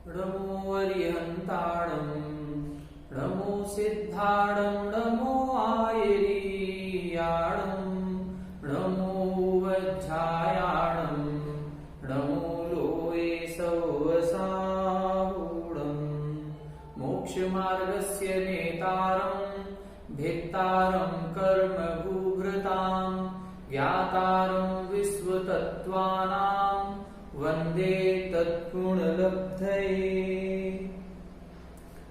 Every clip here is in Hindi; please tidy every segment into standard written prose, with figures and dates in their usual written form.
नमो अरिहन्ताणं नमो सिद्धाणं नमो आयरीयाणं नमो वज्झायाणं नमो लोये सौवसाहूणं मोक्षमार्गस्य नेतारं भेत्तारं कर्मभूभृतां ज्ञातारं विश्वतत्त्वानां वंदे तत्गुणलब्धये।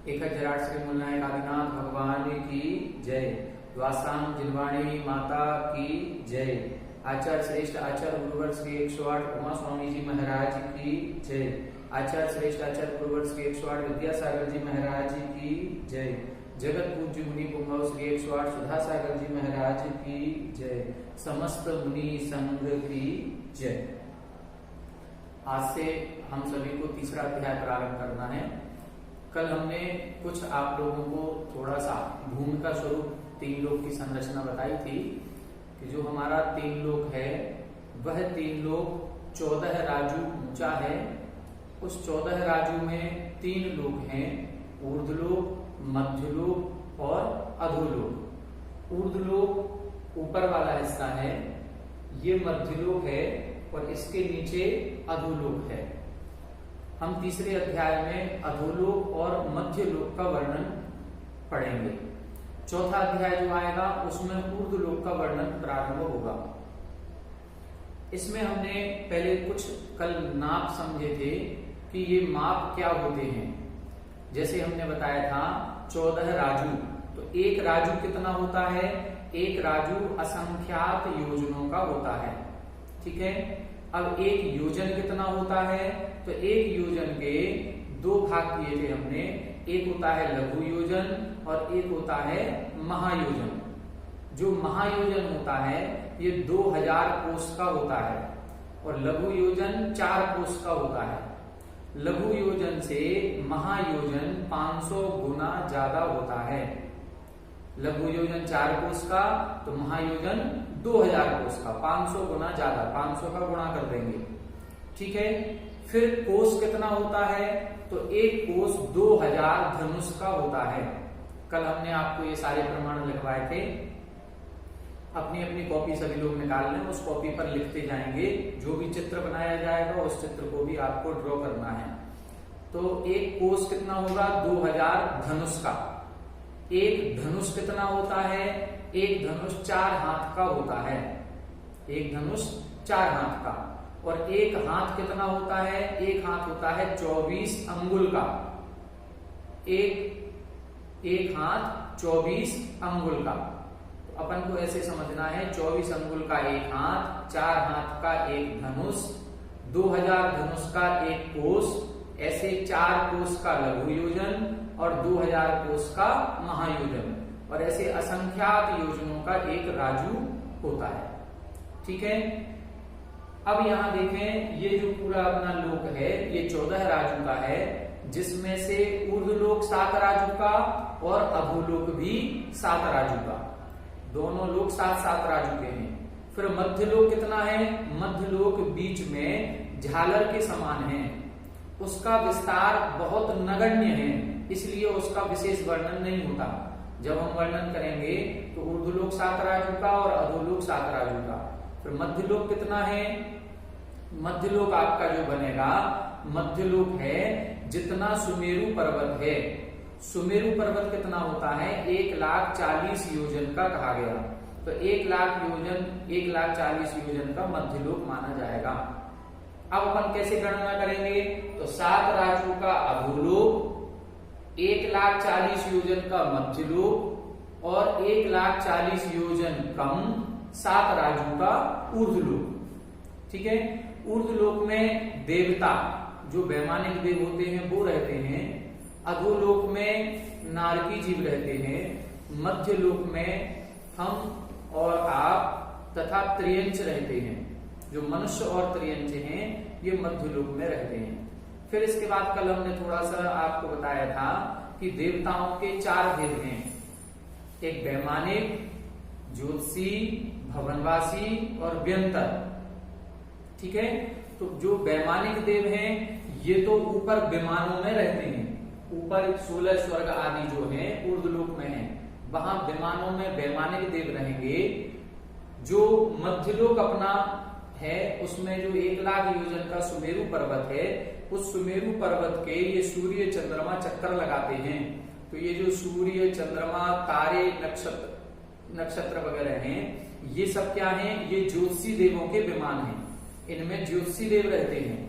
1008 श्री मूलनायक आदिनाथ भगवान की जय। द्वासाम जिनवाणी माता की जय। आचार्य श्रेष्ठ आचार्य गुरुवर श्री 108 उमा स्वामी जी महाराज की जय। आचार्य श्रेष्ठ आचार्य गुरुवर श्री 108 विद्यासागर जी महाराज की जय। जगत पूज्य मुनि पुंगव श्री 108 सुधासागर जी महाराज की जय। समस्त मुनि संघ की जय। आज से हम सभी को तीसरा अध्याय प्रारंभ करना है। कल हमने कुछ आप लोगों को थोड़ा सा भूमिका स्वरूप 3 लोक की संरचना बताई थी कि जो हमारा 3 लोक है वह 3 लोक 14 राजू ऊंचा है। उस 14 राजू में 3 लोक हैं, ऊर्ध्वलोक, मध्यलोक और अधोलोक। ऊर्ध्वलोक ऊपर वाला हिस्सा है, ये मध्यलोक है और इसके नीचे अधोलोक है। हम तीसरे अध्याय में अधोलोक और मध्यलोक का वर्णन पढ़ेंगे। चौथा अध्याय जो आएगा उसमें ऊर्ध्वलोक का वर्णन प्रारंभ होगा। इसमें हमने पहले कुछ कल नाप समझे थे कि ये माप क्या होते हैं। जैसे हमने बताया था 14 राजू, तो एक राजू कितना होता है? एक राजू असंख्यात योजनों का होता है। ठीक है। अब एक योजन कितना होता है? तो एक योजन के 2 भाग किए थे हमने। एक होता है लघु योजन और एक होता है महायोजन। जो महायोजन होता है ये 2000 कोस का होता है और लघु योजन 4 कोस का होता है। लघु योजन से महायोजन 500 गुना ज्यादा होता है। लघु योजन 4 कोस का तो महायोजन 2000 कोस का, 500 गुना ज्यादा, 500 का गुणा कर देंगे। ठीक है। फिर कोस कितना होता है? तो एक कोस 2000 धनुष का होता है। कल हमने आपको ये सारे प्रमाण लिखवाए थे। अपनी अपनी कॉपी सभी लोग निकाल लें, उस कॉपी पर लिखते जाएंगे। जो भी चित्र बनाया जाएगा उस चित्र को भी आपको ड्रॉ करना है। तो एक कोस कितना होगा? 2000 धनुष का। एक धनुष कितना होता है? एक धनुष 4 हाथ का होता है। एक धनुष 4 हाथ का। और एक हाथ कितना होता है? एक हाथ होता है 24 अंगुल का। एक हाथ 24 अंगुल का। तो अपन को ऐसे समझना है, 24 अंगुल का एक हाथ, 4 हाथ का एक धनुष, 2000 धनुष का एक कोस, ऐसे 4 कोस का लघु योजन और 2000 कोस का महायोजन, और ऐसे असंख्यात योजनों का एक राजू होता है। ठीक है। अब यहां देखें, ये जो पूरा अपना लोक है ये 14 राजू का है, जिसमें से ऊर्ध्वलोक 7 राजू का और अधोलोक भी 7 राजू का। दोनों लोक 7-7 राजू के हैं। फिर मध्यलोक कितना है? मध्यलोक बीच में झालर के समान है। उसका विस्तार बहुत नगण्य है, इसलिए उसका विशेष वर्णन नहीं होता। जब हम वर्णन करेंगे तो ऊर्ध्वलोक 7 राजू का और अधोलोक 7 राजू का। फिर मध्यलोक कितना है? मध्यलोक आपका जो बनेगा, मध्यलोक है जितना सुमेरु पर्वत है। सुमेरु पर्वत कितना होता है? 1,40,000 योजन का कहा गया। तो 1,40,000 योजन का मध्यलोक माना जाएगा। अब अपन कैसे गणना करेंगे? तो 7 राजू का अधोलोक, 1,40,000 योजन का मध्यलोक और 1,40,000 योजन कम 7 राजू का ऊर्ध्वलोक। ठीक है। ऊर्ध्वलोक में देवता जो वैमानिक देव होते हैं वो रहते हैं। अधोलोक में नारकी जीव रहते हैं। मध्यलोक में हम और आप तथा त्रियंच रहते हैं। जो मनुष्य और त्रियंच हैं ये मध्यलोक में रहते हैं। फिर इसके बाद कल हमने थोड़ा सा आपको बताया था कि देवताओं के 4 भेद हैं। एक वैमानिक, ज्योतिषी, भवनवासी और व्यंतर। ठीक है। तो जो वैमानिक देव हैं ये तो ऊपर विमानों में रहते हैं, ऊपर 16 स्वर्ग आदि जो है ऊर्ध्वलोक में है, वहां विमानों में वैमानिक देव रहेंगे। जो मध्यलोक अपना है उसमें जो 1 लाख योजन का सुमेरु पर्वत है, उस सुमेरु पर्वत के ये सूर्य चंद्रमा चक्कर लगाते हैं। तो ये जो सूर्य चंद्रमा तारे नक्षत्र वगैरह हैं, ये सब क्या हैं? ये ज्योतिषी देवों के विमान हैं, इनमें ज्योतिषी देव रहते हैं।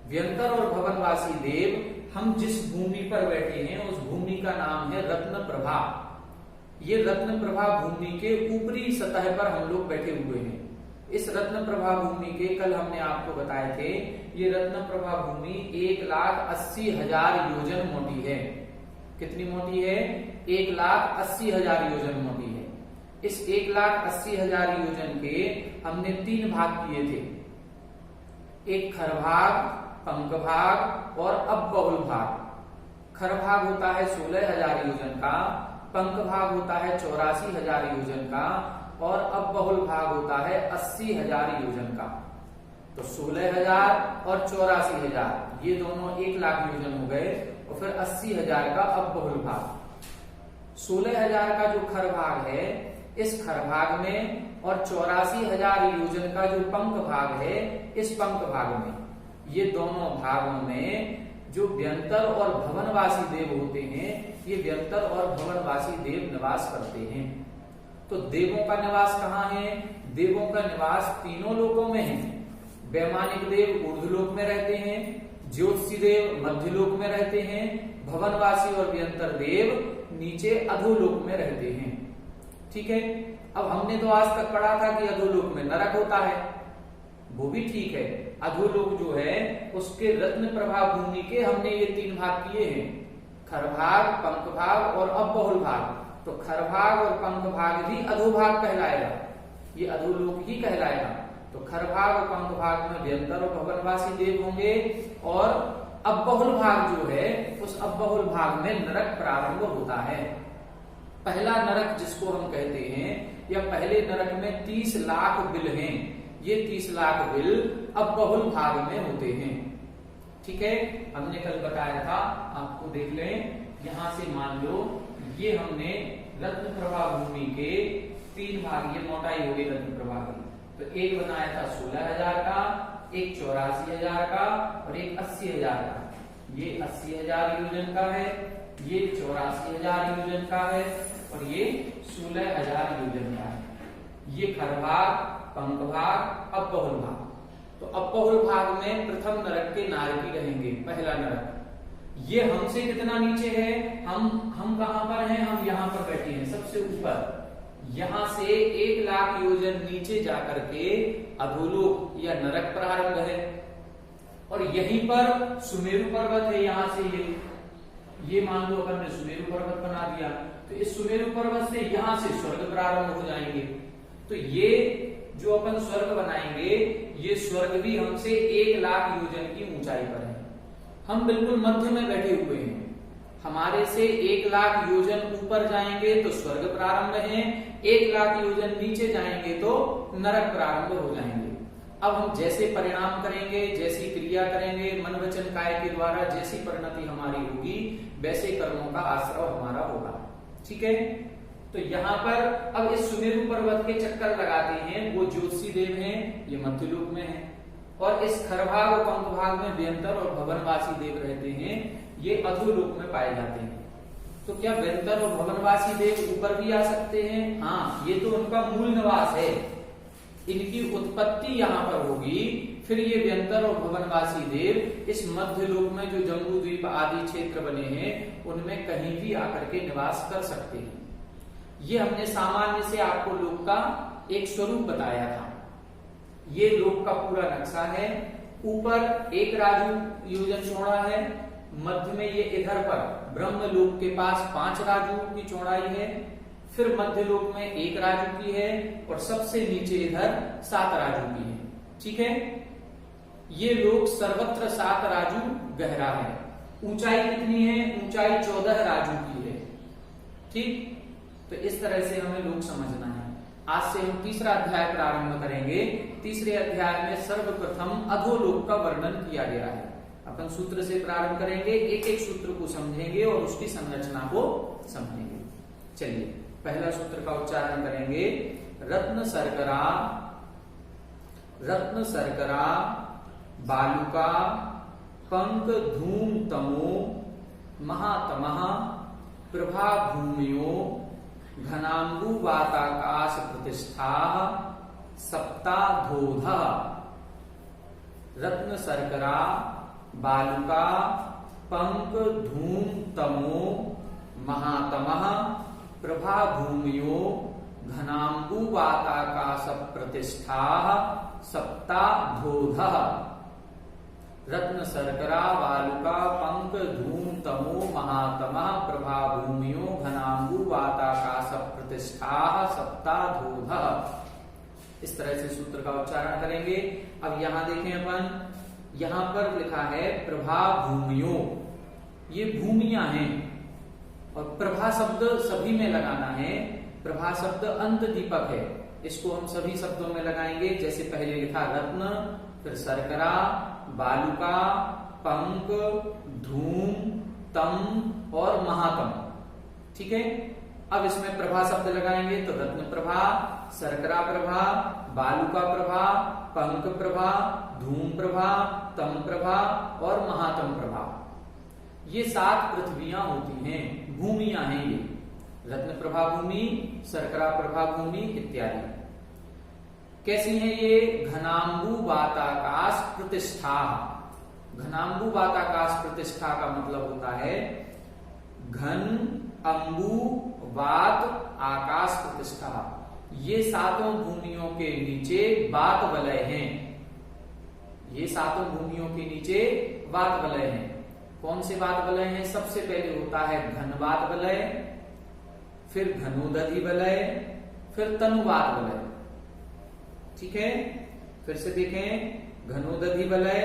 व्यंतर और भवनवासी देव, हम जिस भूमि पर बैठे हैं उस भूमि का नाम है रत्न प्रभा। ये रत्न प्रभा भूमि के ऊपरी सतह पर हम लोग बैठे हुए हैं। इस रत्न प्रभा भूमि के कल हमने आपको बताए थे, ये रत्न प्रभा भूमि 1,80,000 योजन मोटी है। कितनी मोटी है? 1,80,000 योजन मोटी है। इस 1,80,000 योजन के हमने 3 भाग किए थे, एक खरभाग, पंख भाग और अबबहुल भाग। खरभाग होता है 16,000 योजन का, पंख भाग होता है 84,000 योजन का और अबबहुल भाग होता है 80,000 योजन का। तो 16,000 और 84,000 ये दोनों 1 लाख योजन हो गए, और फिर 80,000 का अबबहुल भाग। 16,000 का जो खरभाग है, इस खरभाग में और 84,000 योजन का जो पंख भाग है, इस पंख भाग में, ये दोनों भागों में जो व्यंतर और भवनवासी देव होते हैं, ये व्यंतर और भवनवासी देव निवास करते हैं। तो देवों का निवास कहाँ है? देवों का निवास तीनों लोकों में है। वैमानिक देव ऊर्ध्वलोक में रहते हैं, ज्योतिषी देव मध्यलोक में रहते हैं, भवनवासी और व्यंतर देव नीचे अधोलोक में रहते हैं। ठीक है। अब हमने तो आज तक पढ़ा था कि अधोलोक में नरक होता है, वो भी ठीक है। अधोलोक जो है उसके रत्न प्रभा भूमि के हमने ये 3 भाग किए हैं, खरभाग, पंख भाग और अबबहुल भाग। तो खरभाग और पंख भाग भी अधोभाग कहलाएगा, ये अधोलोक ही कहलाएगा। तो खरभाग और पंख भाग में व्यंतर और भवनवासी देव होंगे, और अबबहुल भाग जो है उस अबबहुल भाग में नरक प्रारंभ होता है। पहला नरक जिसको हम कहते हैं, या पहले नरक में 30 लाख बिल हैं, ये 30 लाख बिल अबबहुल भाग में होते हैं। ठीक है। हमने कल बताया था, आपको देख लें, यहां से मान लो ये हमने रत्न प्रभा भूमि के 3 भाग, ये मोटाई हो गई रत्न प्रभा की। तो एक बनाया था 16,000 का, एक 84,000 का और एक 80,000 का। ये 80,000 योजन का है, ये 84,000 योजन का है और ये 16,000 योजन का है। ये खरभाग, पंख भाग, अबबहुल भाग। तो अबबहुल भाग में प्रथम नरक के नारकी रहेंगे, पहला नरक। ये हमसे कितना नीचे है? हम कहां पर हैं? हम यहां पर बैठे हैं सबसे ऊपर। यहां से 1 लाख योजन नीचे जाकर के अधोलोक या नरक प्रारंभ है, और यहीं पर सुमेरु पर्वत है। यहां से ये मान लो अपन ने सुमेरु पर्वत बना दिया, तो इस सुमेरु पर्वत से यहां से स्वर्ग प्रारंभ हो जाएंगे। तो ये जो अपन स्वर्ग बनाएंगे, ये स्वर्ग भी हमसे 1 लाख योजन की ऊंचाई पर है। हम बिल्कुल मध्य में बैठे हुए हैं। हमारे से 1 लाख योजन ऊपर जाएंगे तो स्वर्ग प्रारंभ है, 1 लाख योजन नीचे जाएंगे तो नरक प्रारंभ हो जाएंगे। अब हम जैसे परिणाम करेंगे, जैसी क्रिया करेंगे, मन वचन काय के द्वारा जैसी परिणति हमारी होगी, वैसे कर्मों का आश्रय हमारा होगा। ठीक है। तो यहाँ पर अब इस सुमेरु पर्वत के चक्कर लगाते हैं वो ज्योतिषी देव हैं, ये मध्यलोक में है, और इस खरभाग और पंख भाग में व्यंतर और भवनवासी देव रहते हैं, ये अधोलोक में पाए जाते हैं। तो क्या व्यंतर और भवनवासी देव ऊपर भी आ सकते हैं? हाँ, ये तो उनका मूल निवास है, इनकी उत्पत्ति यहाँ पर होगी। फिर ये व्यंतर और भवनवासी देव इस मध्यलोक में जो जम्बू द्वीप आदि क्षेत्र बने हैं, उनमें कहीं भी आकर के निवास कर सकते हैं। ये हमने सामान्य से आपको लोक का एक स्वरूप बताया था। ये लोक का पूरा नक्शा है। ऊपर 1 राजू योजन चौड़ा है, मध्य में ये इधर पर ब्रह्मलोक के पास 5 राजू की चौड़ाई है, फिर मध्यलोक में 1 राजू की है, और सबसे नीचे इधर 7 राजू की है। ठीक है। ये लोक सर्वत्र 7 राजू गहरा है। ऊंचाई कितनी है? ऊंचाई 14 राजू की है। ठीक। तो इस तरह से हमें लोक समझना है। आज से हम तीसरा अध्याय प्रारंभ करेंगे। तीसरे अध्याय में सर्वप्रथम अधोलोक का वर्णन किया गया है। अपन सूत्र से प्रारंभ करेंगे, एक एक सूत्र को समझेंगे और उसकी संरचना को समझेंगे। चलिए पहला सूत्र का उच्चारण करेंगे। रत्न शर्करा बालुका पंक धूम तमो महातमः प्रभा भूमियो घनांबु वाताकाश प्रतिष्ठा सप्ताधोधः। रत्न शर्करा बालुका पंक धूम तमो महातमः प्रभा भूमियो घनांबु वाताकाश प्रतिष्ठा सप्ताधोधः। रत्न शर्करा बालुका पंक धूम तमो महातमः प्रभा भूमियो घनांबु वाताकाश प्रतिष्ठा सप्ताधोधः। इस तरह से सूत्र का उच्चारण करेंगे। अब यहां देखें अपन, यहां पर लिखा है प्रभा भूमियो, ये भूमियां हैं और प्रभा शब्द सभी में लगाना है। प्रभा शब्द अंत दीपक है, इसको हम सभी शब्दों में लगाएंगे। जैसे पहले लिखा रत्न, फिर शर्करा, बालुका, पंक, धूम, तम और महातम। ठीक है, अब इसमें प्रभा शब्द लगाएंगे तो रत्न प्रभा, शर्करा प्रभा, बालुका प्रभा, पंक प्रभा, धूम प्रभा, तम प्रभा और महातम प्रभा। ये 7 पृथ्वियां होती हैं, भूमियां हैं ये। रत्न प्रभा भूमि, शर्करा प्रभा भूमि इत्यादि। कैसी हैं ये? घनांबु वाताकाश प्रतिष्ठा। घनांबु वाताकाश प्रतिष्ठा का मतलब होता है घन, अंबु, वात, आकाश प्रतिष्ठा। ये 7 भूमियों के नीचे वात वलय हैं। ये 7 भूमियों के नीचे वात वलय हैं। कौन से वात वलय हैं? सबसे पहले होता है घनवात वलय, फिर घनोदधि वलय, फिर तनुवात वलय। ठीक है, फिर से देखें, घनोदधि वलय,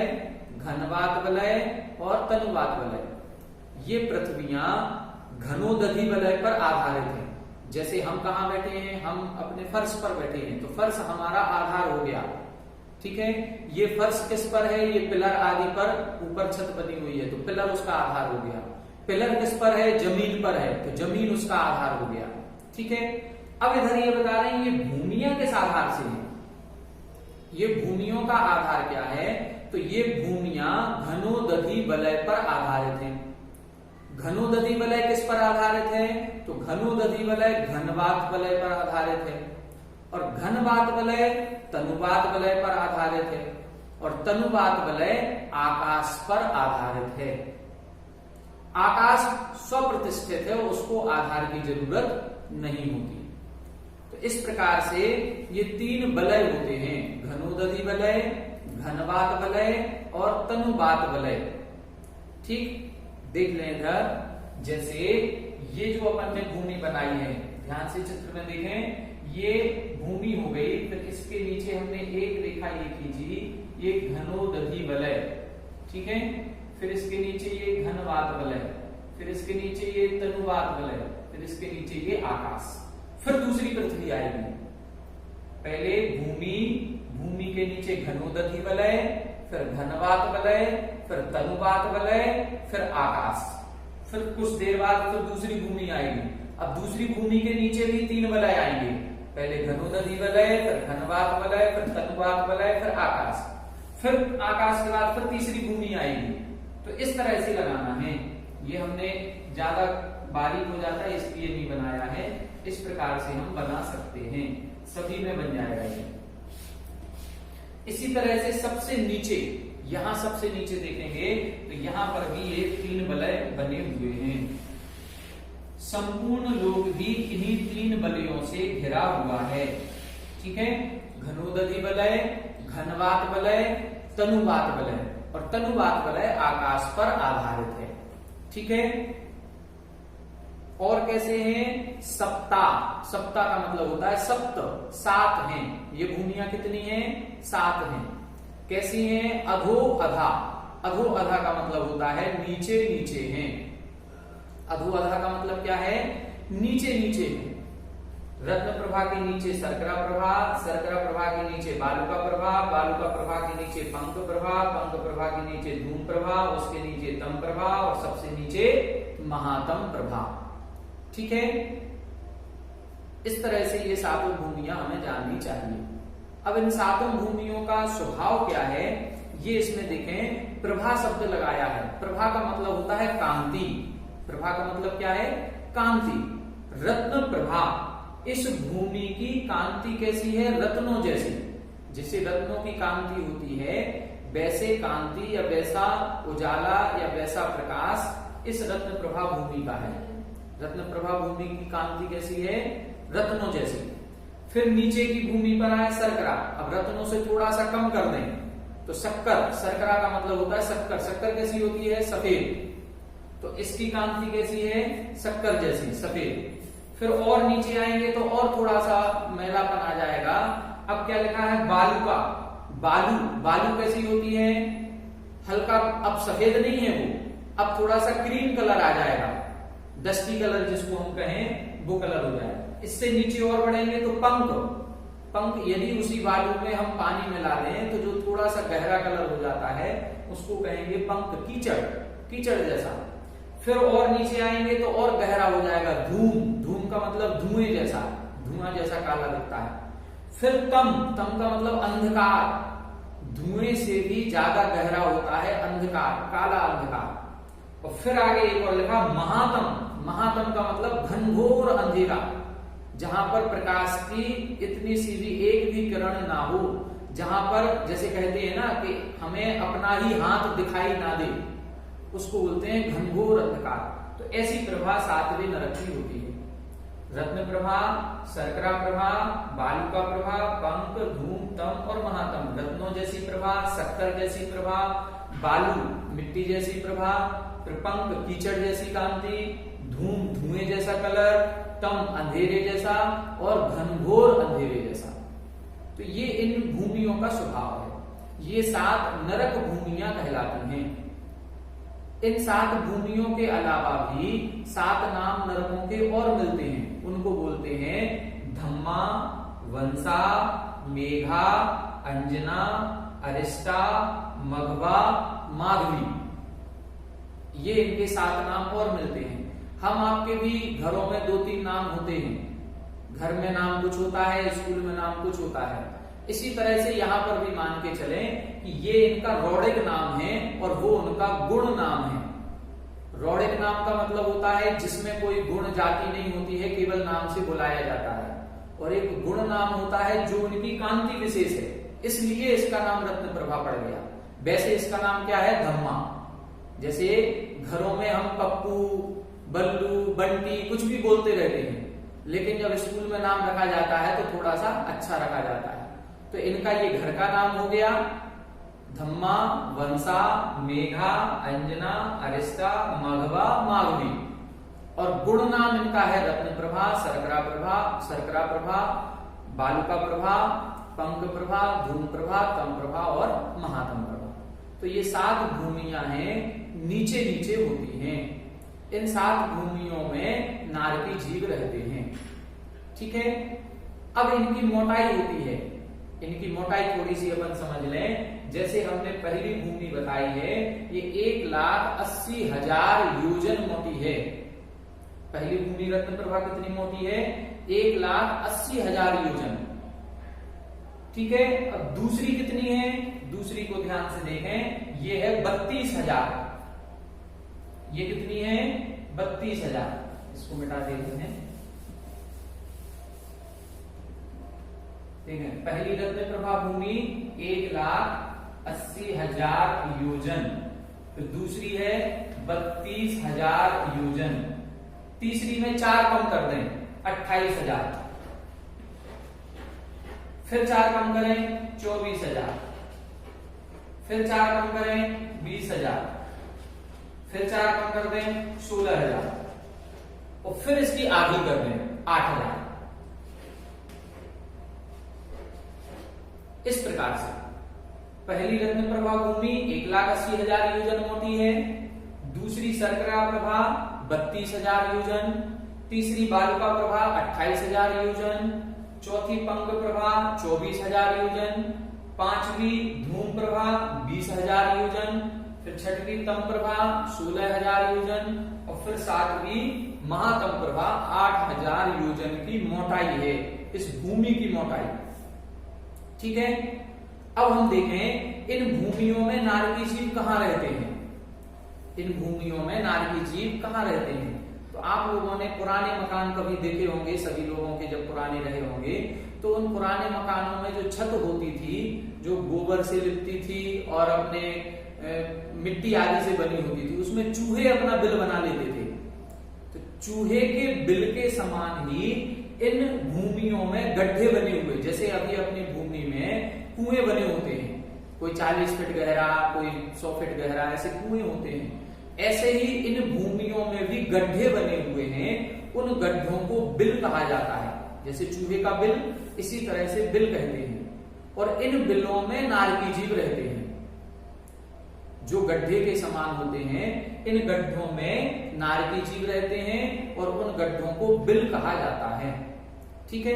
घनवात वलय और तनुवात वलय। ये पृथ्वियां घनोदधि वलय पर आधारित हैं। जैसे हम कहां बैठे हैं? हम अपने फर्श पर बैठे हैं, तो फर्श हमारा आधार हो गया। ठीक है, ये फर्श किस पर है? ये पिलर आदि पर ऊपर छत बनी हुई है तो पिलर उसका आधार हो गया। पिलर किस पर है? जमीन पर है तो जमीन उसका आधार हो गया। ठीक है, अब इधर ये बता रहे हैं ये भूमियां किस आधार से हैं। ये भूमियों का आधार क्या है? तो ये भूमियां घनोदधि वलय पर आधारित हैं। घनोदधि वलय किस पर आधारित है? तो घनोदधि वलय घनवात वलय पर आधारित है और घनवात वलय तनुवात वलय पर आधारित है और तनुवात वलय आकाश पर आधारित है। आकाश स्वप्रतिष्ठित है, उसको आधार की जरूरत नहीं होती। तो इस प्रकार से ये 3 वलय होते हैं, घनोदधि वलय, घनवात वलय और तनुवात वलय। ठीक, देख लें इधर, जैसे ये जो अपन ने भूमि बनाई है, ध्यान से चित्र में देखें, ये भूमि हो गई। फिर इसके नीचे हमने एक रेखा ये खींची, ये घनोदधि वलय। ठीक है, फिर इसके नीचे ये घनवात वलय, फिर इसके नीचे ये तनुवात वलय, फिर इसके नीचे ये आकाश। फिर दूसरी पृथ्वी आएगी। पहले भूमि, भूमि के नीचे घनोदधि वलय, फिर घनवात वलय, फिर तनुवात वलय, फिर आकाश। फिर कुछ देर बाद फिर दूसरी भूमि आएगी। अब दूसरी भूमि के नीचे भी 3 वलय आएंगे। पहले घनोदधि वलय, फिर घनवात वलय, फिर तनुवात वलय, फिर आकाश। फिर आकाश के बाद फिर तीसरी भूमि आएगी। तो इस तरह से लगाना है। ये हमने ज्यादा बारीक हो जाता है इसलिए नहीं बनाया है। इस प्रकार से हम बना सकते हैं, सभी में बन जाएगा ये। इसी तरह से सबसे नीचे, यहां सबसे नीचे देखेंगे तो यहां पर भी ये 3 वलय बने हुए हैं। संपूर्ण लोक भी इन्हीं 3 वलयों से घिरा हुआ है। ठीक है, घनोदधि वलय, घनवात वलय, तनुवात वलय और तनुवात वलय आकाश पर आधारित है। ठीक है, और कैसे हैं? सप्ता, सप्ता का मतलब होता है सप्त, 7 हैं। ये भूमियां कितनी हैं? 7 हैं। कैसी हैं? अधो अधा। अधो अधा का मतलब होता है नीचे नीचे हैं। अधो अधा का मतलब क्या है? नीचे नीचे हैं। रत्न प्रभा के नीचे शर्करा प्रभा, शर्करा प्रभा के नीचे बालुका प्रभा, बालुका प्रभा के नीचे पंख प्रभा, पंख प्रभा के नीचे धूम प्रभा, उसके नीचे तम प्रभा और सबसे नीचे महातम प्रभा। ठीक है, इस तरह से ये सातों भूमियां हमें जाननी चाहिए। अब इन सातों भूमियों का स्वभाव क्या है ये इसमें देखें। प्रभा शब्द लगाया है, प्रभा का मतलब होता है कांति। प्रभा का मतलब क्या है? कांति। रत्न प्रभा, इस भूमि की कांति कैसी है? रत्नों जैसी। जिसे रत्नों की कांति होती है वैसे कांति या वैसा उजाला या वैसा प्रकाश इस रत्न प्रभा भूमि का है। रत्न प्रभा भूमि की कांति कैसी है? रत्नों जैसी। फिर नीचे की भूमि पर आए शर्करा। अब रत्नों से थोड़ा सा कम कर दें तो शक्कर, शर्करा का मतलब होता है शक्कर। शक्कर कैसी होती है? सफेद। तो इसकी कांति कैसी है? शक्कर जैसी, सफेद। फिर और नीचे आएंगे तो और थोड़ा सा मैलापन आ जाएगा। अब क्या लिखा है? बालुका। बालू, बालू कैसी होती है? हल्का, अब सफेद नहीं है वो, अब थोड़ा सा क्रीम कलर आ जाएगा, डस्टी कलर जिसको हम कहें वो कलर हो जाएगा। इससे नीचे और बढ़ेंगे तो पंख। पंख यदि उसी बालू में हम पानी मिला दें तो जो थोड़ा सा गहरा कलर हो जाता है उसको कहेंगे पंख, कीचड़, कीचड़ जैसा। फिर और नीचे आएंगे तो और गहरा हो जाएगा धूम। धूम का मतलब धुएं जैसा, धुआं जैसा काला दिखता है। फिर तम, तम का मतलब अंधकार। धुएं से भी ज्यादा गहरा होता है अंधकार, काला अंधकार। और फिर आगे एक और लिखा महातम। महातम का मतलब घनघोर अंधेरा, जहां पर प्रकाश की इतनी सी भी एक भी किरण ना हो, जहां पर जैसे कहते हैं ना कि हमें अपना ही हाथ दिखाई ना दे, उसको बोलते हैं घनघोर अंधकार। तो ऐसी प्रभा सातवें नरक की होती है। रत्न प्रभा, शर्करा प्रभा, बालुका प्रभा, पंख, धूम, तम और महातम। रत्नों जैसी प्रभा, शक्कर जैसी प्रभा, बालू मिट्टी जैसी प्रभा, फिर पंख कीचड़ जैसी कांति, धूम धुएं जैसा कलर, तम अंधेरे जैसा और घनघोर अंधेरे जैसा। तो ये इन भूमियों का स्वभाव है। ये 7 नरक भूमियां कहलाती हैं। इन 7 भूमियों के अलावा भी 7 नाम नरकों के और मिलते हैं। उनको बोलते हैं धम्मा, वंसा, मेघा, अंजना, अरिष्टा, मघवा, माघवी। ये इनके 7 नाम और मिलते हैं। हम आपके भी घरों में 2-3 नाम होते हैं। घर में नाम कुछ होता है, स्कूल में नाम कुछ होता है। इसी तरह से यहाँ पर भी मान के चलें कि ये इनका रौड़िक नाम है और वो उनका गुण नाम है। रौड़िक नाम का मतलब होता है जिसमें कोई गुण जाति नहीं होती है, केवल नाम से बुलाया जाता है। और एक गुण नाम होता है जो उनकी कांति विशेष है, इसलिए इसका नाम रत्न प्रभा पड़ गया। वैसे इसका नाम क्या है? धम्मा। जैसे घरों में हम पप्पू, बल्लू, बंटी कुछ भी बोलते रहते हैं, लेकिन जब स्कूल में नाम रखा जाता है तो थोड़ा सा अच्छा रखा जाता है। तो इनका ये घर का नाम हो गया धम्मा, वंसा, मेघा, अंजना, अरिष्टा, मघवा, माघवी। और गुण नाम इनका है रत्न प्रभा, शर्करा प्रभा, शर्करा प्रभा, बालुका प्रभा, पंख प्रभा, धूम प्रभा, तम प्रभा और महातम प्रभा। तो ये 7 भूमियां हैं, नीचे नीचे होती हैं। इन 7 भूमियों में नारकी जीव रहते हैं। ठीक है, अब इनकी मोटाई होती है। इनकी मोटाई थोड़ी सी अपन समझ लें। जैसे हमने पहली भूमि बताई है, ये 1,80,000 योजन मोटी है। पहली भूमि रत्न प्रभा कितनी मोटी है? 1,80,000 योजन। ठीक है, अब दूसरी कितनी है? दूसरी को ध्यान से देखें, ये है 32,000। ये कितनी है? 32,000। इसको मिटा देते हैं। ठीक है, पहली रत्न प्रभा भूमि 1,80,000 योजन। तो दूसरी है 32,000 योजन। तीसरी में 4 कम कर दें, 28,000। फिर 4 कम करें, 24,000। फिर 4 कम करें, 20,000। फिर 4 कम कर दें, 16,000। और फिर इसकी आधी कर दें, 8,000। इस प्रकार से पहली रत्न प्रभा भूमि 1,80,000 योजन मोटी है। दूसरी शर्करा प्रभा 32,000 योजन। तीसरी बालुका प्रभा 28,000 योजन, चौथी पंग प्रभा 24,000 योजन, पांचवी धूम प्रभा 20,000 योजन, फिर छठवीं तम प्रभा 16,000 योजन और फिर सातवीं महातम प्रभा 8,000 योजन की मोटाई है इस भूमि की मोटाई। ठीक है, अब हम देखें इन भूमियों में नारकी जीव कहाँ रहते हैं। इन भूमियों में नारकी जीव कहाँ रहते हैं? तो आप लोगों ने पुराने मकान कभी देखे होंगे, सभी लोगों के जब पुराने रहे होंगे तो उन पुराने मकानों में जो छत होती थी जो गोबर से लिपती थी और अपने मिट्टी आदि से बनी होती थी, उसमें चूहे अपना बिल बना लेते थे। तो चूहे के बिल के समान ही इन भूमियों में गड्ढे बने हुए, जैसे अभी अपनी भूमि में कुएं बने होते हैं, कोई 40 फीट गहरा, कोई 100 फीट गहरा, ऐसे कुएं होते हैं। ऐसे ही इन भूमियों में भी गड्ढे बने हुए हैं, उन गड्ढों को बिल कहा जाता है। जैसे चूहे का बिल, इसी तरह से बिल कहते हैं। और इन बिलों में नारकी जीव रहते हैं जो गड्ढे के समान होते हैं। इन गड्ढों में नारकी जीव रहते हैं और उन गड्ढों को बिल कहा जाता है। ठीक है,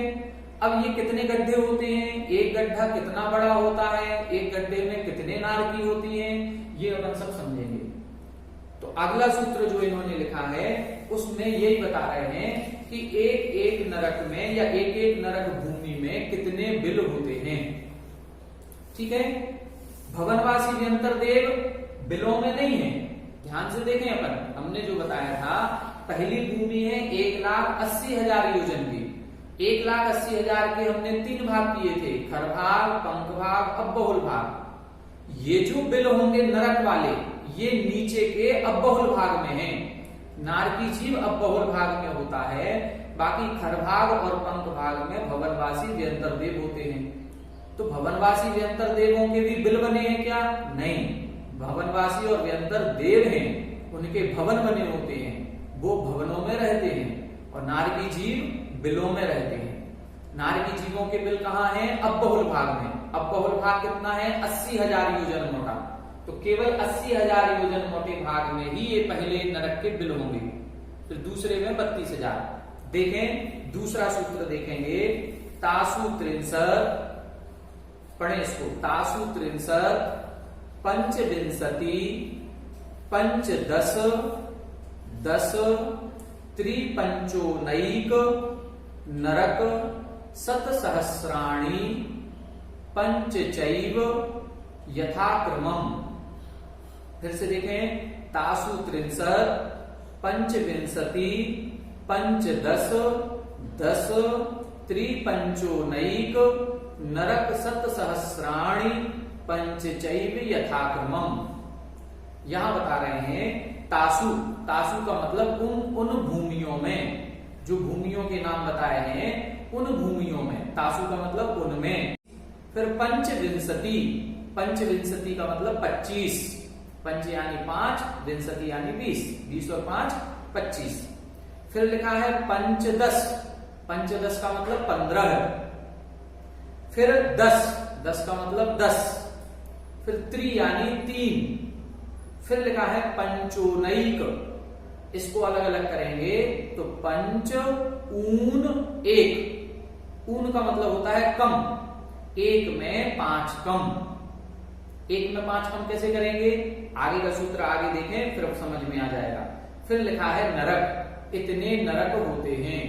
अब ये कितने गड्ढे होते हैं, एक गड्ढा कितना बड़ा होता है, एक गड्ढे में कितने नारकी होती हैं, ये अपन सब समझेंगे। तो अगला सूत्र जो इन्होंने लिखा है उसमें यही बता रहे हैं कि एक एक नरक में या एक एक नरक भूमि में कितने बिल होते हैं। ठीक है, भवनवासी व्यंतर देव बिलों में नहीं है। ध्यान से देखें, अपन हमने जो बताया था पहली भूमि है 1,80,000 योजन की। 1,80,000 के हमने 3 भाग किए थे, खर भाग, पंख भाग, अबहुल भाग। ये जो बिल होंगे नरक वाले, ये नीचे के अबहुल भाग में हैं। नारकी जीव अबहुल भाग में होता है, बाकी खर भाग और पंख भाग में भवनवासी व्यंतर देव होते हैं। तो भवनवासी व्यंतर देवों के भी बिल बने हैं क्या? नहीं, भवनवासी और व्यंतर देव हैं, उनके भवन बने होते हैं, वो भवनों में रहते हैं और नारकी जीव बिलों में रहते हैं। नारकी जीवों के बिल कहाँ हैं? अबहुल भाग में। अबहुल भाग कितना है? 80,000 योजन मोटा। तो केवल 80,000 योजन मोटे भाग में ही ये पहले नरक के बिल होंगे, फिर दूसरे में 32,000। देखें दूसरा सूत्र देखेंगे, तासु 63, पढ़े इसको, तासु 63 पंचविंशति पंचदश 10 त्रिपंचोनैक नरक शतसहस्राणि पंचचैव यथाक्रमम्। फिर से देखें, तासु 63 पंचविंशति पंचदश 10 त्रिपंचोनैक नरक शतसहस्राणि पंचचैव यथाक्रमम्। यहां बता रहे हैं तासु, तासु का मतलब उन भूमियों में, जो भूमियों के नाम बताए हैं उन भूमियों में, तासु का मतलब उनमें। फिर पंचविंशति, पंचविंशति का मतलब 25, पंच यानी 5, विंशति यानी 20, 20 और 5 25। फिर लिखा है पंचदश, पंचदश का मतलब 15। फिर 10, 10 का मतलब 10। फिर त्रि यानी 3। फिर लिखा है पंचोनैक, इसको अलग अलग करेंगे तो पंच ऊन 1। ऊन का मतलब होता है कम, 1 में 5 कम। 1 में 5 कम कैसे करेंगे? आगे का सूत्र आगे देखें फिर समझ में आ जाएगा। फिर लिखा है नरक, इतने नरक होते हैं।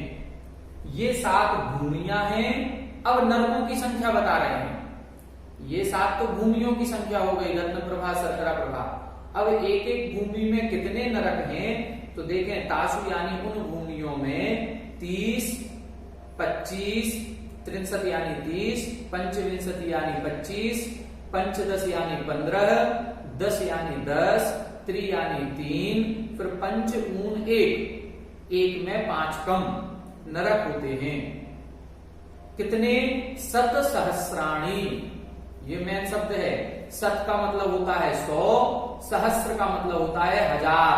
ये 7 भूमियां हैं। अब नरकों की संख्या बता रहे हैं। ये 7 तो भूमियों की संख्या हो गई, रत्न प्रभा, शर्करा प्रभा। अब एक एक भूमि में कितने नरक हैं तो देखें, तासु यानी उन भूमियों में 30, 25, 63 यानी 30, पंचविंशति यानी 25, पंचदश यानी 15, 10 यानी 10, त्रि यानी 3, फिर पंच ऊन 1 में 5 कम नरक होते हैं। कितने? शतसहस्राणि, ये मेन शब्द है। शत का मतलब होता है 100, सहस्र का मतलब होता है 1000,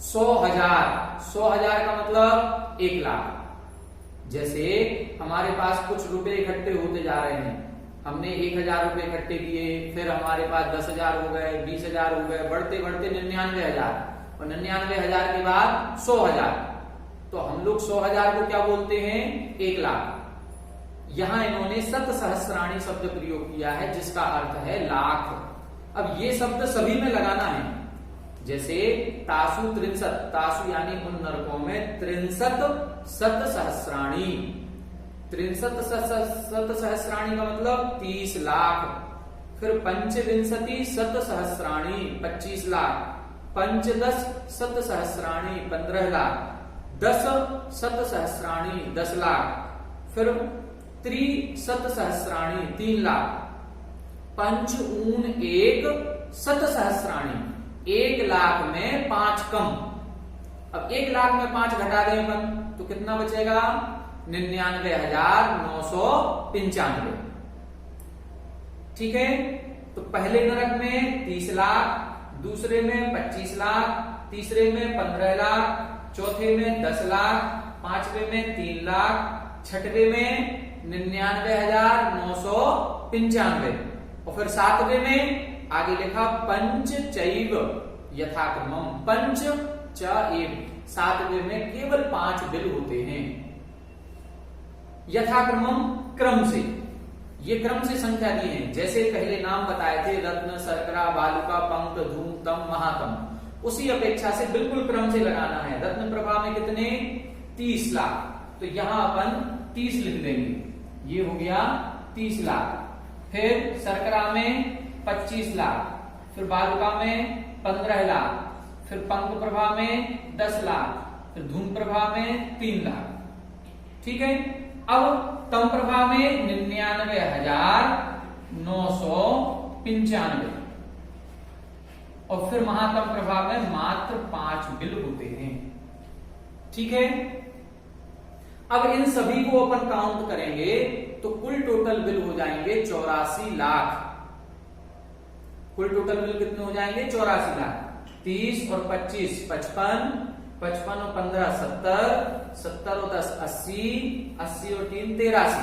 100,000, 100,000 का मतलब 1 लाख। जैसे हमारे पास कुछ रुपए इकट्ठे होते जा रहे हैं, हमने 1,000 रुपए इकट्ठे किए, फिर हमारे पास 10,000 हो गए, 20,000 हो गए, बढ़ते बढ़ते 99,000 और 99,000 के बाद 100,000। तो हम लोग 100,000 को क्या बोलते हैं? 1 लाख। यहां इन्होंने शत सहस्राणी शब्द प्रयोग किया है जिसका अर्थ है लाख। अब ये शब्द सभी में लगाना है, जैसे तासु 63, तासु यानी उन नरकों में 63 शत सहस्राणी। 63 शत सहस्राणी का मतलब 30 लाख। फिर पंचविंशति शत सहस्राणी 25 लाख। पंचदश शत सहस्राणी 15 लाख। 10 शत सहस्राणी 10 लाख। फिर त्रिशत सहस्राणी 3 लाख। पंचऊन 1 शत सहस्राणी, 1 लाख में 5 कम। अब 1 लाख में 5 घटा दें अपन तो कितना बचेगा? 99,995। ठीक है, तो पहले नरक में 30 लाख, दूसरे में 25 लाख, तीसरे में 15 लाख, चौथे में 10 लाख, पांचवे में 3 लाख, छठवे में 99,995 और फिर सातवें में आगे लिखा पंच चैव यथाक्रमम, पंच च एव, सातवें में केवल 5 बिल होते हैं यथाक्रमम, क्रम से। ये क्रम से संख्या दी है, जैसे पहले नाम बताए थे रत्न, शर्करा, बालुका, पंक, धूम, तम, महातम, उसी अपेक्षा से बिल्कुल क्रम से लगाना है। रत्न प्रभा में कितने? 30 लाख, तो यहां अपन 30 लिख देंगे, ये हो गया 30 लाख। फिर शर्करा में 25 लाख, फिर बालुका में 15 लाख, फिर पंक प्रभा में 10 लाख, फिर धूम प्रभा में 3 लाख। ठीक है, अब तम प्रभा में 99,995 और फिर महातम प्रभा में मात्र 5 बिल होते हैं। ठीक है, अब इन सभी को अपन काउंट करेंगे तो कुल टोटल बिल हो जाएंगे 84 लाख। कुल टोटल बिल कितने हो जाएंगे? 84 लाख। 30 और 25 55, 55 और 15 70, 70 और 10 80, 80 और 3 83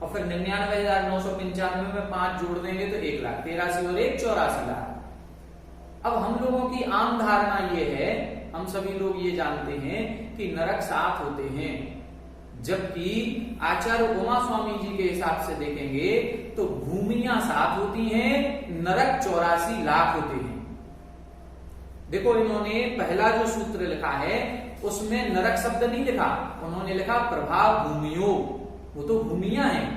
और फिर 99,995 में 5 जोड़ देंगे तो 1 लाख। 83 और 1 84 लाख। अब हम लोगों की आम धारणा ये है, हम सभी लोग ये जानते हैं कि नरक 7 होते हैं, जबकि आचार्य उमा स्वामी जी के हिसाब से देखेंगे तो भूमियां 7 होती हैं, नरक 84 लाख होते हैं। देखो, इन्होंने पहला जो सूत्र लिखा है उसमें नरक शब्द नहीं लिखा, उन्होंने लिखा प्रभाव भूमियो, वो तो भूमियां हैं,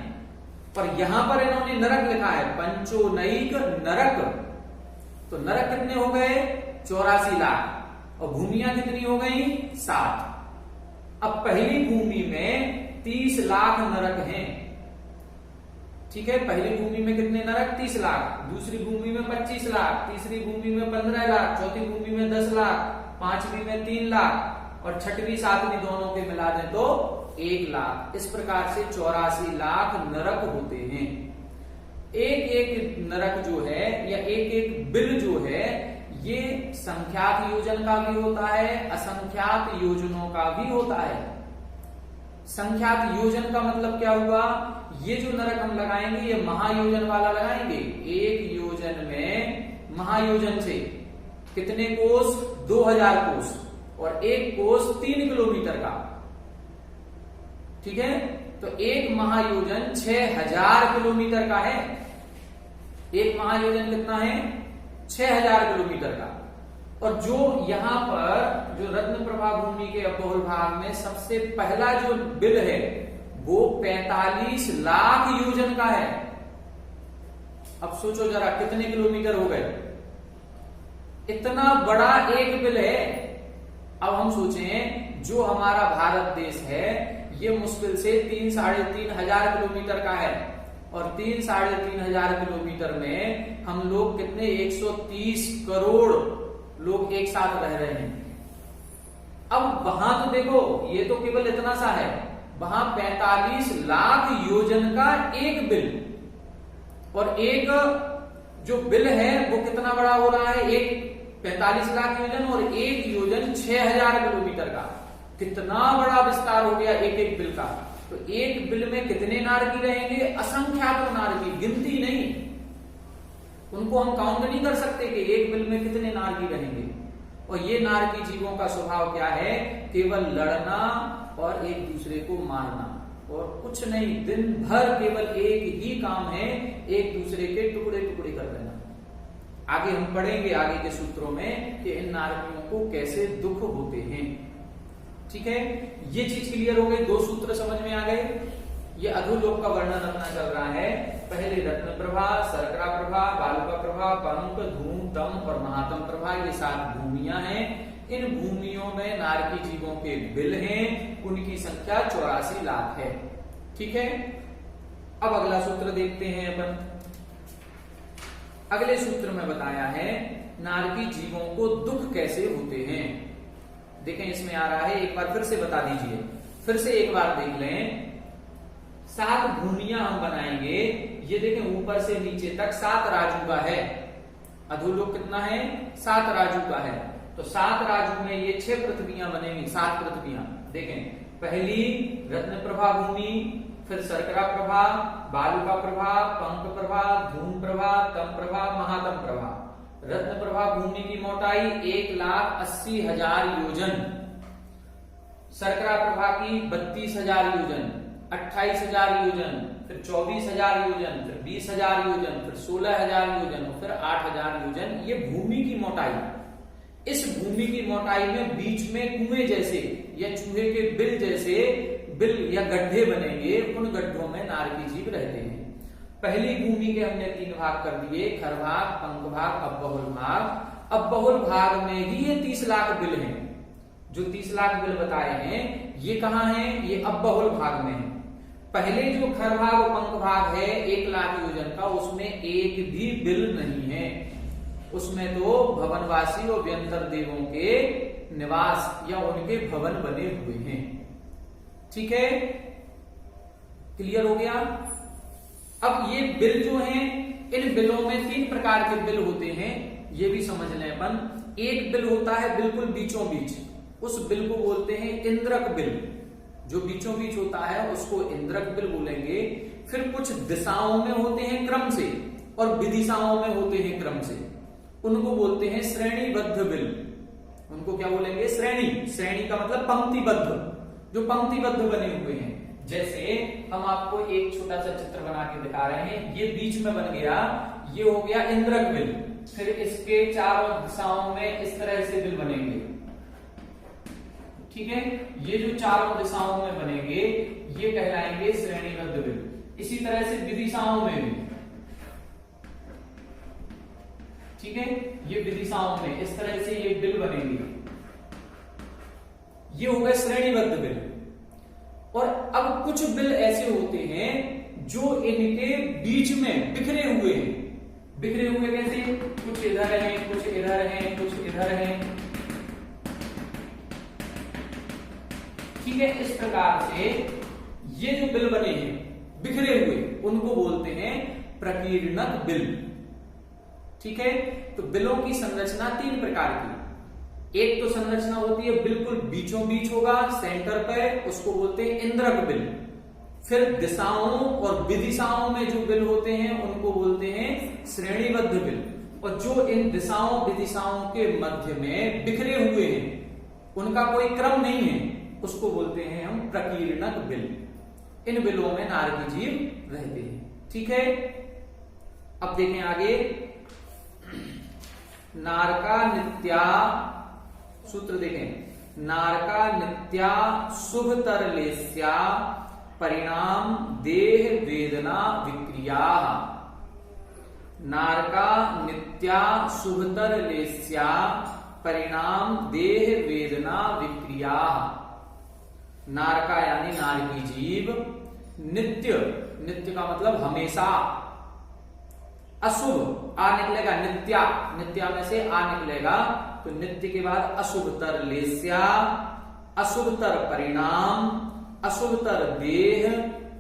पर यहां पर इन्होंने नरक लिखा है, पंचोनैक नरक। तो नरक कितने हो गए? 84 लाख और भूमियां कितनी हो गई? 7। अब पहली भूमि में 30 लाख नरक हैं। ठीक है, पहली भूमि में कितने नरक? 30 लाख, दूसरी भूमि में 25 लाख, तीसरी भूमि में 15 लाख, चौथी भूमि में 10 लाख, पांचवी में 3 लाख और छठवीं सातवीं दोनों के मिला दें तो 1 लाख। इस प्रकार से 84 लाख नरक होते हैं। एक एक नरक जो है या एक एक बिल जो है ये संख्यात योजन का भी होता है, असंख्यात योजनों का भी होता है। संख्यात योजन का मतलब क्या हुआ? ये जो नरक हम लगाएंगे ये महायोजन वाला लगाएंगे। एक योजन में महायोजन से कितने कोस? 2000 कोस और एक कोस 3 किलोमीटर का। ठीक है, तो एक महायोजन 6000 किलोमीटर का है। एक महायोजन कितना है? 6000 किलोमीटर का। और जो यहां पर जो रत्न प्रभा भूमि के अपोहल भाग में सबसे पहला जो बिल है वो 45 लाख योजन का है। अब सोचो जरा कितने किलोमीटर हो गए? इतना बड़ा एक बिल है। अब हम सोचें जो हमारा भारत देश है ये मुश्किल से 3-3.5 हजार किलोमीटर का है और 3-3.5 हजार किलोमीटर में हम लोग कितने 130 करोड़ लोग एक साथ रह रहे हैं। अब वहां तो देखो ये तो केवल इतना सा है, वहां 45 लाख योजन का एक बिल और एक जो बिल है वो कितना बड़ा हो रहा है? एक 45 लाख योजन और एक योजन 6000 किलोमीटर का। कितना बड़ा विस्तार हो गया एक एक बिल का। तो एक बिल में कितने नारकी रहेंगे? असंख्यात नारकी, गिनती नहीं, उनको हम काउंट नहीं कर सकते कि एक बिल में कितने नारकी रहेंगे। और ये नारकी जीवों का स्वभाव क्या है? केवल लड़ना और एक दूसरे को मारना और कुछ नहीं। दिन भर केवल एक ही काम है, एक दूसरे के टुकड़े टुकड़े कर देना। आगे हम पढ़ेंगे आगे के सूत्रों में कि इन नारकियों को कैसे दुख होते हैं। ठीक है, ये चीज क्लियर हो गई। 2 सूत्र समझ में आ गए। ये अधोलोक का वर्णन अपना चल रहा है। पहले रत्न प्रभा, शर्करा प्रभा, बालुका प्रभा, पंख, धूम, तम और महातम प्रभा, ये 7 भूमियां हैं। इन भूमियों में नारकी जीवों के बिल हैं, उनकी संख्या 84 लाख है। ठीक है, अब अगला सूत्र देखते हैं अपन। अगले सूत्र में बताया है नारकी जीवों को दुख कैसे होते हैं। देखें इसमें आ रहा है, एक बार फिर से बता दीजिए, फिर से एक बार देख लें। 7 भूमियां हम बनाएंगे। ये देखें ऊपर से नीचे तक 7 राजू का है। अधोलोक कितना है? 7 राजू का है। तो 7 राजू में ये 6 पृथ्वियां बनेंगी, 7 पृथ्वियां। देखें, पहली रत्न प्रभा भूमि, फिर शर्करा प्रभा, बालुका प्रभा, पंख प्रभा, धूम प्रभा, तम प्रभा, महातम प्रभा। रत्न प्रभा भूमि की मोटाई 1,80,000 योजन, शर्करा प्रभा की 32,000 योजन, 28,000 योजन, फिर 24,000 योजन, फिर 20,000 योजन, फिर 16,000 योजन और फिर 8,000 योजन। ये भूमि की मोटाई। इस भूमि की मोटाई में बीच में कुएं जैसे या चूहे के बिल जैसे बिल या गड्ढे बनेंगे। उन गड्ढों में नारकी जीव रहते हैं। पहली भूमि के हमने 3 भाग कर दिए, खर भाग, पंख भाग, अबहुल भाग। अबहुल भाग में ही ये 30 लाख बिल हैं। जो 30 लाख बिल बताए हैं ये कहाँ हैं? ये अबहुल भाग में है। पहले जो खर भाग और पंख भाग है 1 लाख योजन का, उसमें एक भी बिल नहीं है। उसमें तो भवनवासी और व्यंतर देवों के निवास या उनके भवन बने हुए हैं। ठीक है, क्लियर हो गया। अब ये बिल जो हैं, इन बिलों में 3 प्रकार के बिल होते हैं, ये भी समझ लें अपन। एक बिल होता है बिल्कुल बीचों बीच, उस बिल को बोलते हैं इंद्रक बिल। जो बीचों बीच होता है उसको इंद्रक बिल बोलेंगे। फिर कुछ दिशाओं में होते हैं क्रम से और विदिशाओं में होते हैं क्रम से, उनको बोलते हैं श्रेणीबद्ध बिल। उनको क्या बोलेंगे? श्रेणी। श्रेणी का मतलब पंक्तिबद्ध, जो पंक्तिबद्ध बने हुए हैं। जैसे हम आपको एक छोटा सा चित्र बना के दिखा रहे हैं। ये बीच में बन गया, ये हो गया इंद्रक बिल। फिर इसके चारों दिशाओं में इस तरह से बिल बनेंगे। ठीक है, ये जो चारों दिशाओं में बनेंगे ये कहलाएंगे श्रेणीबद्ध बिल। इसी तरह से विदिशाओं में भी, ठीक है, ये विदिशाओं में इस तरह से ये बिल बनेंगे, ये हो गए श्रेणीबद्ध बिल। और अब कुछ बिल ऐसे होते हैं जो इनके बीच में बिखरे हुए हैं। बिखरे हुए कैसे? कुछ इधर हैं, कुछ इधर हैं, कुछ इधर हैं। ठीक है, इस प्रकार से ये जो बिल बने हैं बिखरे हुए, उनको बोलते हैं प्रकीर्णक बिल। ठीक है, तो बिलों की संरचना 3 प्रकार की। एक तो संरचना होती है बिल्कुल बीचों बीच होगा, सेंटर पे, उसको बोलते हैं इंद्रक बिल। फिर दिशाओं और विदिशाओं में जो बिल होते हैं उनको बोलते हैं श्रेणीबद्ध बिल। और जो इन दिशाओं विदिशाओं के मध्य में बिखरे हुए हैं, उनका कोई क्रम नहीं है, उसको बोलते हैं हम प्रकीर्णक बिल। इन बिलों में नारकी जीव रहते हैं। ठीक है, अब देखें आगे। नारका नित्या, सूत्र देखें, नारका नित्या शुभतर लेस्या परिणाम देह वेदना विक्रिया। नारका नित्या शुभतर लेस्या परिणाम देह वेदना विक्रिया। नारका यानी नारकी जीव, नित्य, नित्य का मतलब हमेशा, अशुभ आ निकलेगा, नित्या, नित्या में से आ निकलेगा, तो नित्य के बाद अशुभतर लेस्या, अशुभतर परिणाम, अशुभतर देह,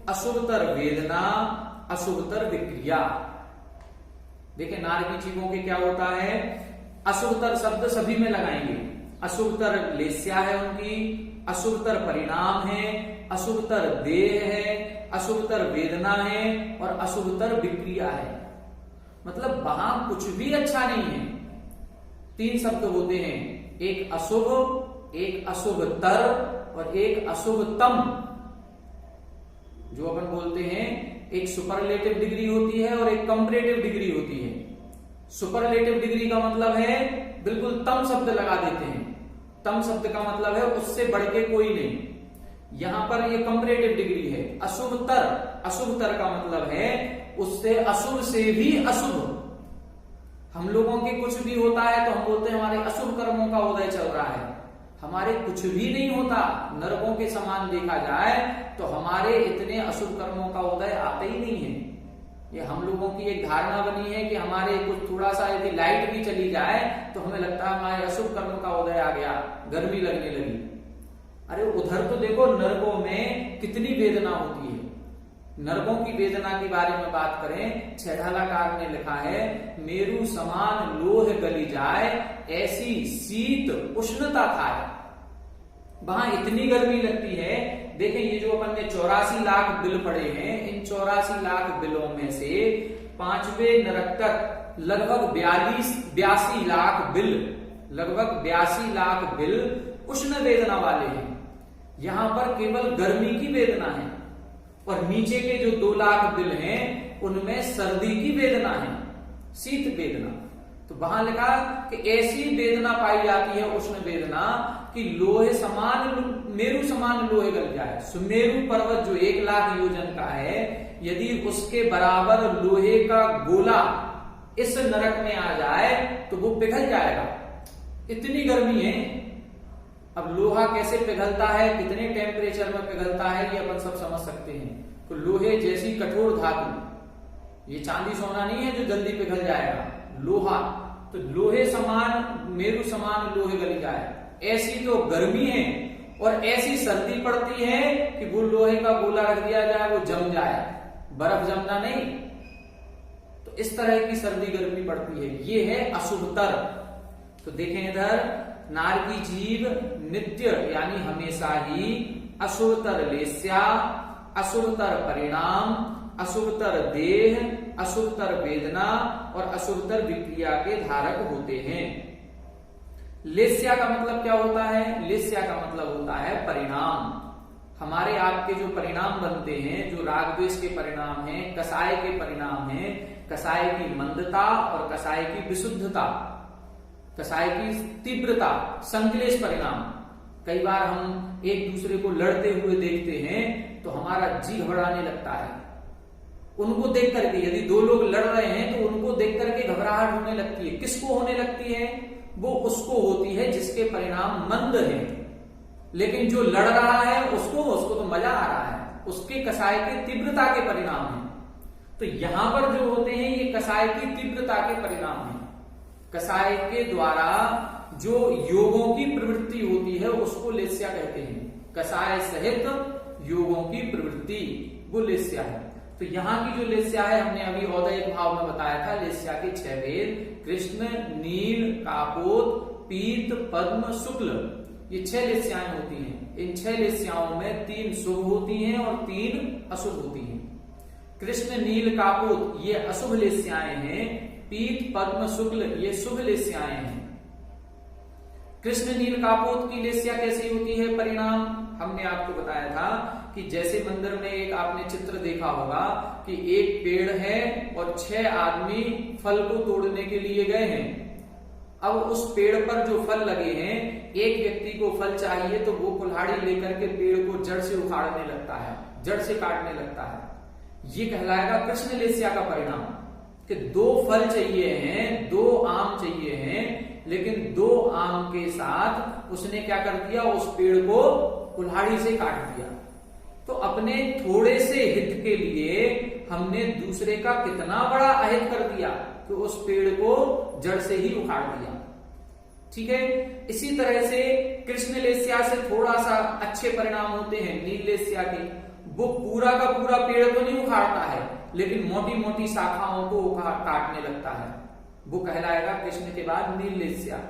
अशुभतर वेदना, अशुभतर विक्रिया। देखिए नारकी जीवों के क्या होता है, अशुभतर शब्द सभी में लगाएंगे। अशुभतर लेस्या है उनकी, अशुभतर परिणाम है, अशुभतर देह है, अशुभतर वेदना है और अशुभतर विक्रिया है। मतलब वहां कुछ भी अच्छा नहीं है। 3 शब्द होते हैं, एक अशुभ, एक अशुभतर और एक अशुभतम। जो अपन बोलते हैं एक सुपरलेटिव डिग्री होती है और एक कंपैरेटिव डिग्री होती है। सुपरलेटिव डिग्री का मतलब है बिल्कुल तम शब्द लगा देते हैं। तम शब्द का मतलब है उससे बढ़ के कोई नहीं। यहां पर ये कंपैरेटिव डिग्री है। अशुभतर, अशुभतर का मतलब है उससे अशुभ से भी अशुभ। हम लोगों के कुछ भी होता है तो हम बोलते हैं हमारे अशुभ कर्मों का उदय चल रहा है। हमारे कुछ भी नहीं होता, नरकों के समान देखा जाए तो हमारे इतने अशुभ कर्मों का उदय आते ही नहीं है। ये हम लोगों की एक धारणा बनी है कि हमारे कुछ थोड़ा सा यदि लाइट भी चली जाए तो हमें लगता है हमारे अशुभ कर्म का उदय आ गया, गर्मी लगने लगी। अरे उधर तो देखो नरकों में कितनी वेदना होती है। नरकों की वेदना के बारे में बात करें, छेड़ालाकार ने लिखा है, मेरु समान लोह गली जाए, ऐसी शीत उष्णता थाए। वहां इतनी गर्मी लगती है। देखें ये जो अपन ने 84 लाख बिल पड़े हैं, इन 84 लाख बिलों में से 5वें नरक तक लगभग 82 लाख बिल, लगभग 82 लाख बिल उष्ण वेदना वाले हैं। यहां पर केवल गर्मी की वेदना है और नीचे के जो 2 लाख बिल हैं उनमें सर्दी की वेदना है, शीत वेदना। तो वहां लिखा कि ऐसी वेदना पाई जाती है, उष्ण वेदना, कि लोहे समान, मेरु समान लोहे गल जाए। सुमेरु पर्वत जो 1 लाख योजन का है, यदि उसके बराबर लोहे का गोला इस नरक में आ जाए तो वो पिघल जाएगा। इतनी गर्मी है। अब लोहा कैसे पिघलता है, कितने टेम्परेचर में पिघलता है, ये अपन सब समझ सकते हैं। तो लोहे जैसी कठोर धातु, ये चांदी सोना नहीं है जो जल्दी पिघल जाएगा, लोहा। तो लोहे समान, मेरु समान लोहे गल जाए, ऐसी तो गर्मी है और ऐसी सर्दी पड़ती है कि वो लोहे का गोला रख दिया जाए वो जम जाए, बर्फ जमना नहीं। तो इस तरह की सर्दी गर्मी पड़ती है। ये है अशुभतर। तो देखें इधर, नार की जीव नित्य यानी हमेशा ही अशुभतर लेस्या, अशुभतर परिणाम, अशुभतर देह, अशुभतर वेदना और अशुभतर विक्रिया के धारक होते हैं। लेस्या का मतलब क्या होता है? लेस्या का मतलब होता है परिणाम। हमारे आपके जो परिणाम बनते हैं, जो राग द्वेष के परिणाम हैं, कसाय के परिणाम हैं, कसाय की मंदता और कसाय की विशुद्धता, कसाय की तीव्रता, संक्लेश परिणाम। कई बार हम एक दूसरे को लड़ते हुए देखते हैं तो हमारा जी घबराने लगता है। उनको देख करके, यदि 2 लोग लड़ रहे हैं तो उनको देख करके घबराहट होने लगती है। किसको होने लगती है? वो उसको होती है जिसके परिणाम मंद हैं। लेकिन जो लड़ रहा है उसको तो मजा आ रहा है, उसके कसाय की तीव्रता के परिणाम हैं। तो यहां पर जो होते हैं ये कसाय की तीव्रता के परिणाम हैं। कसाय के द्वारा जो योगों की प्रवृत्ति होती है उसको लेस्या कहते हैं। कसाय सहित योगों की प्रवृत्ति वो लेस्या है। तो यहाँ की जो लेस्या है, हमने अभी औदयिक भाव में बताया था, लेस्या के 6 भेद, कृष्ण, नील, कापोत, पीत, पद्म, शुक्ल, ये 6 लेस्याएं होती हैं। इन 6 लेस्याओं में 3 शुभ होती हैं और 3 अशुभ होती हैं। कृष्ण, नील, कापोत ये अशुभ लेस्याएं हैं। पीत, पद्म, शुक्ल ये शुभ लेस्याएं हैं। कृष्ण, नील, कापोत की लेस्या कैसी होती है? परिणाम हमने आपको बताया था कि जैसे मंदिर में एक आपने चित्र देखा होगा कि एक पेड़ है और 6 आदमी फल को तोड़ने के लिए गए हैं। अब उस पेड़ पर जो फल लगे हैं, एक व्यक्ति को फल चाहिए तो वो कुल्हाड़ी लेकर के पेड़ को जड़ से उखाड़ने लगता है, जड़ से काटने लगता है। ये कहलाएगा कृष्ण लेस्या का परिणाम कि 2 फल चाहिए हैं, 2 आम चाहिए हैं, लेकिन 2 आम के साथ उसने क्या कर दिया? उस पेड़ को कुल्हाड़ी से काट दिया। तो अपने थोड़े से हित के लिए हमने दूसरे का कितना बड़ा अहित कर दिया कि उस पेड़ को जड़ से ही उखाड़ दिया। ठीक है, इसी तरह से कृष्ण लेस्या से थोड़ा सा अच्छे परिणाम होते हैं नील लेस्या के। वो पूरा का पूरा पेड़ तो नहीं उखाड़ता है, लेकिन मोटी मोटी शाखाओं को काटने लगता है। वो कहलाएगा कृष्ण के बाद नील लेस्या।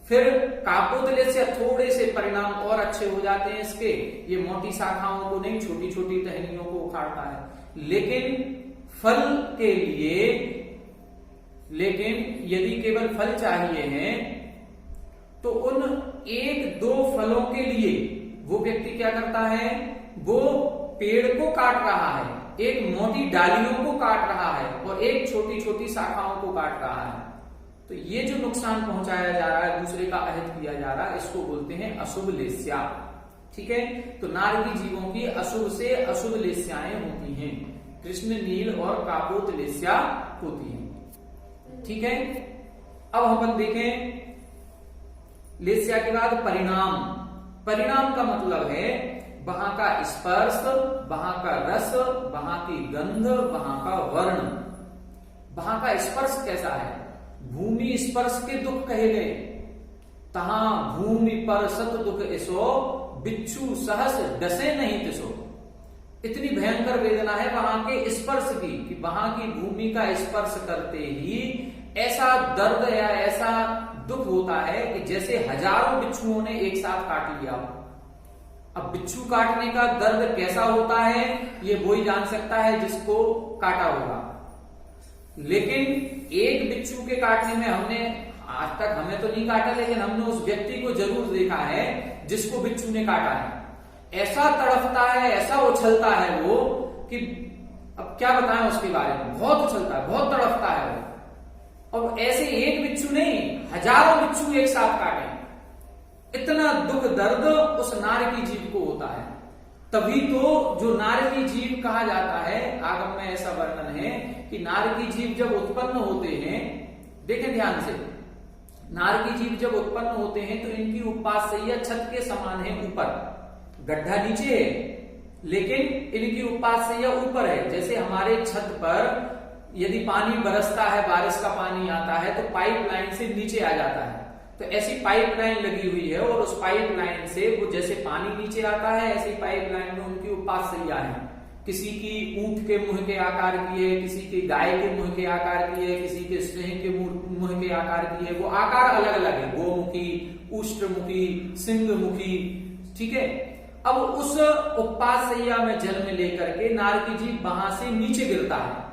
फिर कापोत लेस्या, थोड़े से परिणाम और अच्छे हो जाते हैं इसके। ये मोटी शाखाओं को नहीं, छोटी छोटी टहनियों को उखाड़ता है। लेकिन फल के लिए, लेकिन यदि केवल फल चाहिए हैं तो उन 1-2 फलों के लिए वो व्यक्ति क्या करता है, वो पेड़ को काट रहा है, एक मोटी डालियों को काट रहा है और एक छोटी छोटी शाखाओं को काट रहा है। तो ये जो नुकसान पहुंचाया जा रहा है, दूसरे का अहित किया जा रहा है, इसको बोलते हैं अशुभ लेस्या। ठीक है, तो नारकी जीवों की अशुभ से अशुभ लेस्याएं होती हैं, कृष्ण नील और कापोत लेस्या होती हैं। ठीक है, अब अपन देखें लेस्या के बाद परिणाम। परिणाम का मतलब है वहां का स्पर्श, वहां का रस, वहां की गंध, वहां का वर्ण। वहां का स्पर्श कैसा है, भूमि स्पर्श के दुख कहे गए, तहां भूमि पर सत दुख ऐसो, बिच्छू सहस डसे नहीं तिसो। इतनी भयंकर वेदना है वहां के स्पर्श की कि वहां की भूमि का स्पर्श करते ही ऐसा दर्द या ऐसा दुख होता है कि जैसे हजारों बिच्छुओं ने एक साथ काट लिया हो। अब बिच्छू काटने का दर्द कैसा होता है ये वही जान सकता है जिसको काटा होगा, लेकिन एक बिच्छू के काटने में हमने आज तक, हमें तो नहीं काटा, लेकिन हमने उस व्यक्ति को जरूर देखा है जिसको बिच्छू ने काटा है। ऐसा तड़फता है, ऐसा उछलता है वो कि अब क्या बताएं उसके बारे में, बहुत उछलता है, बहुत तड़फता है वो। और ऐसे एक बिच्छू नहीं, हजारों बिच्छू एक साथ काटे, इतना दुख दर्द उस नारकी जीव को होता है। तभी तो जो नारकी जीव कहा जाता है, आगम में ऐसा वर्णन है कि नारकी जीव जब उत्पन्न होते हैं, देखें ध्यान से, नारकी जीव जब उत्पन्न होते हैं तो इनकी उपासैया छत के समान है, ऊपर गड्ढा नीचे है, लेकिन इनकी उपासैया ऊपर है। जैसे हमारे छत पर यदि पानी बरसता है, बारिश का पानी आता है तो पाइपलाइन से नीचे आ जाता है, तो ऐसी पाइपलाइन लगी हुई है और उस पाइपलाइन से वो जैसे पानी नीचे आता है, ऐसी पाइपलाइन में उनकी उपासैया है। किसी की ऊंट के मुंह के आकार की है, किसी की गाय के मुंह के आकार की है, किसी के सिंह के मुंह के आकार की है, वो आकार अलग अलग है, गोमुखी, उष्ट्रमुखी, सिंहमुखी। ठीक है, अब उस उपासैया में जन्म लेकर के नारकी जीव वहां से नीचे गिरता है,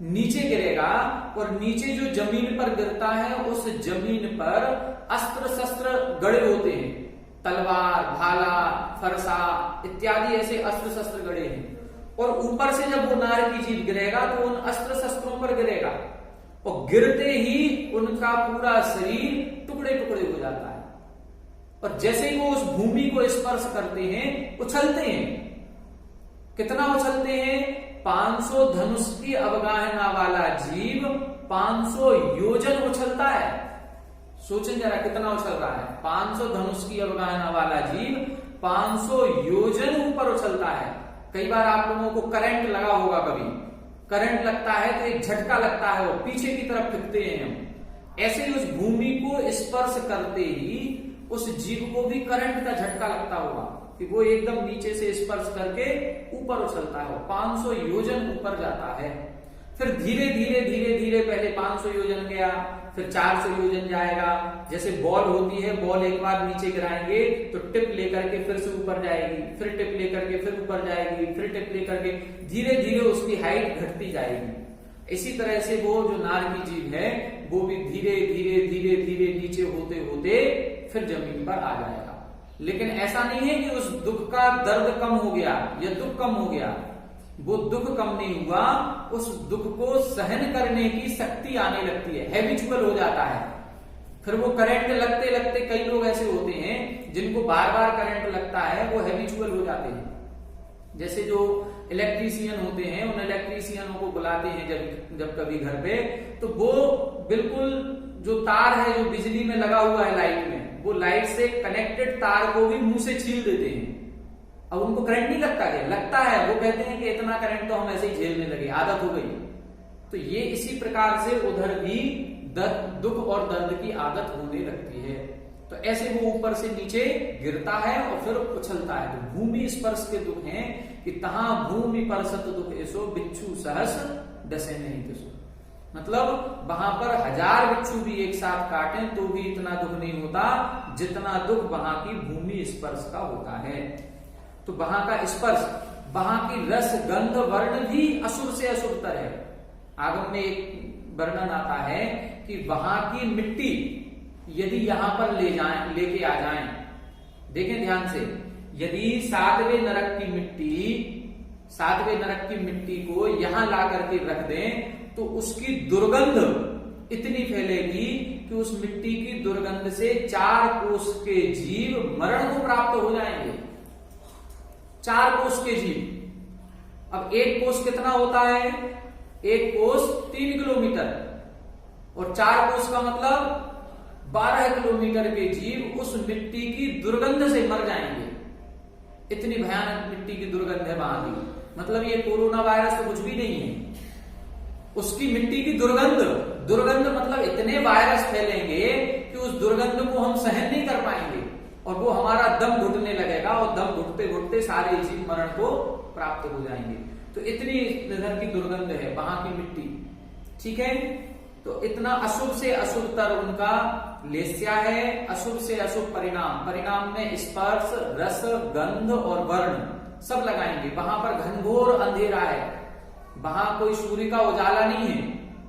नीचे गिरेगा और नीचे जो जमीन पर गिरता है उस जमीन पर अस्त्र शस्त्र गड़े होते हैं, तलवार, भाला, फरसा इत्यादि ऐसे अस्त्र शस्त्र गड़े हैं। और ऊपर से जब वो नारकी जीव गिरेगा तो उन अस्त्र शस्त्रों पर गिरेगा और गिरते ही उनका पूरा शरीर टुकड़े टुकड़े हो जाता है। और जैसे ही वो उस भूमि को स्पर्श करते हैं, उछलते हैं। कितना उछलते हैं, 500 धनुष की अवगाहना वाला जीव 500 योजन उछलता है। सोचें जरा कितना उछल रहा है, 500 धनुष की अवगाहना वाला जीव 500 योजन ऊपर उछलता है। कई बार आप लोगों को करंट लगा होगा, कभी करंट लगता है तो एक झटका लगता है, वो पीछे की तरफ फिरते हैं हम। ऐसे ही उस भूमि को स्पर्श करते ही उस जीव को भी करंट का झटका लगता होगा कि वो एकदम नीचे से स्पर्श करके ऊपर उछलता है, 500 योजन ऊपर जाता है। फिर धीरे धीरे धीरे धीरे पहले 500 योजन गया, फिर 400 योजन जाएगा। जैसे बॉल होती है, बॉल एक बार नीचे गिराएंगे तो टिप लेकर के फिर से ऊपर जाएगी, फिर टिप लेकर के फिर ऊपर जाएगी, फिर टिप लेकर के धीरे धीरे उसकी हाइट घटती जाएगी। इसी तरह से वो जो नारकी जीव है वो भी धीरे धीरे धीरे धीरे नीचे होते होते फिर जमीन पर आ जाएगा। लेकिन ऐसा नहीं है कि उस दुख का दर्द कम हो गया या दुख कम हो गया, वो दुख कम नहीं हुआ, उस दुख को सहन करने की शक्ति आने लगती है, हैबिचुअल हो जाता है। फिर वो करंट लगते लगते, कई लोग ऐसे होते हैं जिनको बार बार करंट लगता है, वो हैबिचुअल हो जाते हैं। जैसे जो इलेक्ट्रीशियन होते हैं, उन इलेक्ट्रीशियनों को बुलाते हैं जब कभी घर पे, तो वो बिल्कुल जो तार है जो बिजली में लगा हुआ है लाइट में, वो लाइट से कनेक्टेड तार को भी मुंह से छील देते हैं। अब उनको करंट नहीं लगता, क्या लगता है, वो कहते हैं कि इतना करंट तो हम ऐसे ही झेलने लगे, आदत हो गई। तो ये इसी प्रकार से उधर भी दुख और दर्द की आदत होने लगती है। तो ऐसे वो ऊपर से नीचे गिरता है और फिर उछलता है। तो भूमि स्पर्श के दुख हैं कि तहां भूमि पर सत दुख ऐसो, बिच्छू सहस डसे नहीं तिसो। मतलब वहां पर 1000 बिच्छू भी एक साथ काटें तो भी इतना दुख नहीं होता जितना दुख वहां की भूमि स्पर्श का होता है। तो वहां का स्पर्श, वहां की रस गंध वर्ण भी असुर से असुरतर है। आगम में एक वर्णन आता है कि वहां की मिट्टी यदि यहां पर लेके आ जाएं, देखें ध्यान से, यदि सातवें नरक की मिट्टी को यहां ला करके रख दें तो उसकी दुर्गंध इतनी फैलेगी कि उस मिट्टी की दुर्गंध से 4 कोष के जीव मरण को प्राप्त हो जाएंगे। 4 कोष के जीव। अब एक कोष कितना होता है? एक कोष 3 किलोमीटर और 4 कोष का मतलब 12 किलोमीटर के जीव उस मिट्टी की दुर्गंध से मर जाएंगे। इतनी भयानक मिट्टी की दुर्गंध है वहां की। मतलब ये कोरोना वायरस तो कुछ भी नहीं है, उसकी मिट्टी की दुर्गंध मतलब इतने वायरस फैलेंगे कि उस दुर्गंध को हम सहन नहीं कर पाएंगे और वो हमारा दम घुटने लगेगा और दम घुटते घुटते सारे जीव मरण को प्राप्त हो जाएंगे। तो इतनी इधर की दुर्गंध है वहां की मिट्टी। ठीक है, तो इतना अशुभ से अशुभतर उनका लेस्या है। अशुभ से अशुभ परिणाम में स्पर्श, रस, गंध और वर्ण सब लगाएंगे। वहां पर घनघोर अंधेरा है, वहां कोई सूर्य का उजाला नहीं है,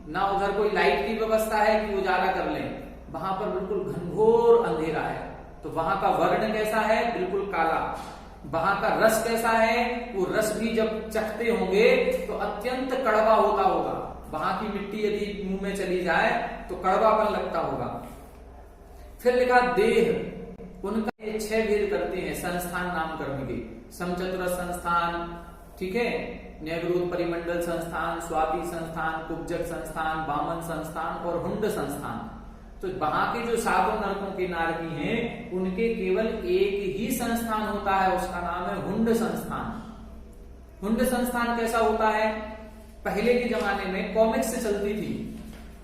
ना उधर कोई लाइट की व्यवस्था है कि उजाला कर लें। वहां पर बिल्कुल घनघोर अंधेरा है। तो वहां का वर्ण कैसा है? बिल्कुल काला। वहां का रस कैसा है? वो रस भी जब चखते होंगे तो अत्यंत कड़वा होता होगा। वहां की मिट्टी यदि मुंह में चली जाए तो कड़वापन लगता होगा। फिर लिखा देह। उनका ये 6 भेद करते हैं संस्थान नामकरण के। समचतुर संस्थान, ठीक है, न्यायविरोध परिमंडल संस्थान, स्वाति संस्थान, कुब्जक संस्थान, वामन संस्थान और हुंड संस्थान। तो वहां के जो 7 नरकों के नारकी हैं उनके केवल एक ही संस्थान होता है, उसका नाम है हुंड संस्थान। हुंड संस्थान कैसा होता है? पहले के जमाने में कॉमिक्स चलती थी।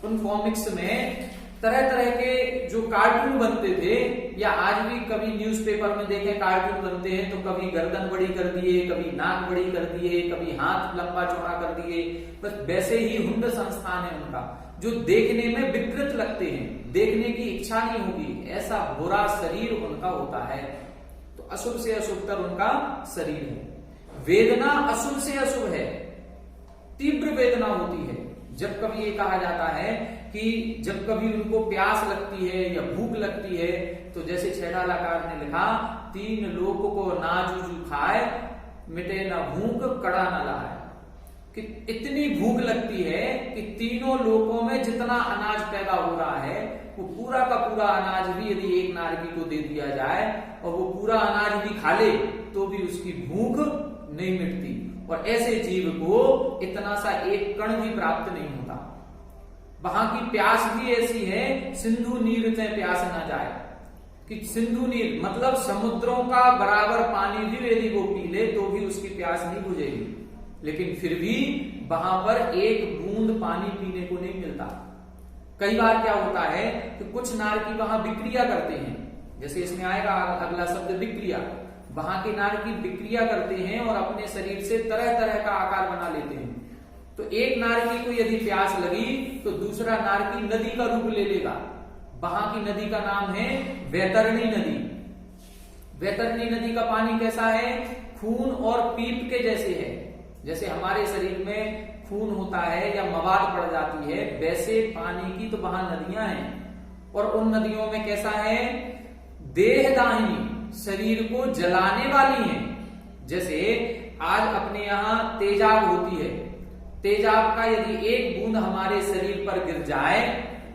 उन कॉमिक्स में तरह तरह के जो कार्टून बनते थे, या आज भी कभी न्यूज़पेपर में देखें कार्टून बनते हैं तो कभी गर्दन बड़ी कर दिए, कभी नाक बड़ी कर दिए, कभी हाथ लंबा चौड़ा कर दिए। बस वैसे ही हुंड संस्थान है उनका, जो देखने में विकृत लगते हैं, देखने की इच्छा नहीं होगी, ऐसा बुरा शरीर उनका होता है। तो अशुभ से अशुभतर उनका शरीर है। वेदना अशुभ से अशुभ है, तीव्र वेदना होती है। जब कभी ये कहा जाता है कि जब कभी उनको प्यास लगती है या भूख लगती है, तो जैसे छैठालाकार ने लिखा, 3 लोक को ना जूझू खाए, मिटे न भूख कड़ा न लाए। कि इतनी भूख लगती है कि तीनों लोकों में जितना अनाज पैदा हो रहा है वो पूरा का पूरा अनाज भी यदि एक नारकी को दे दिया जाए और वो पूरा अनाज भी खा ले तो भी उसकी भूख नहीं मिटती। और ऐसे जीव को इतना सा एक कण भी प्राप्त नहीं होता। वहां की प्यास भी ऐसी है, सिंधु नीर से प्यास ना जाए। कि सिंधु नीर मतलब समुद्रों का बराबर पानी भी यदि वो पी ले तो भी उसकी प्यास नहीं बुझेगी, लेकिन फिर भी वहां पर एक बूंद पानी पीने को नहीं मिलता। कई बार क्या होता है कि कुछ नारकी वहां विक्रिया करते हैं, जैसे इसमें आएगा अगला शब्द विक्रिया। वहां के नारकी विक्रिया करते हैं और अपने शरीर से तरह तरह का आकार बना लेते हैं। तो एक नारकी को यदि प्यास लगी तो दूसरा नारकी नदी का रूप ले लेगा। वहां की नदी का नाम है वैतरणी नदी। वैतरणी नदी का पानी कैसा है? खून और पीप के जैसे है। जैसे हमारे शरीर में खून होता है या मवाद पड़ जाती है, वैसे पानी की तो वहां नदियां हैं। और उन नदियों में कैसा है? देहदाहिनी, शरीर को जलाने वाली है। जैसे आज अपने यहां तेजाब होती है, तेजाब का यदि एक बूंद हमारे शरीर पर गिर जाए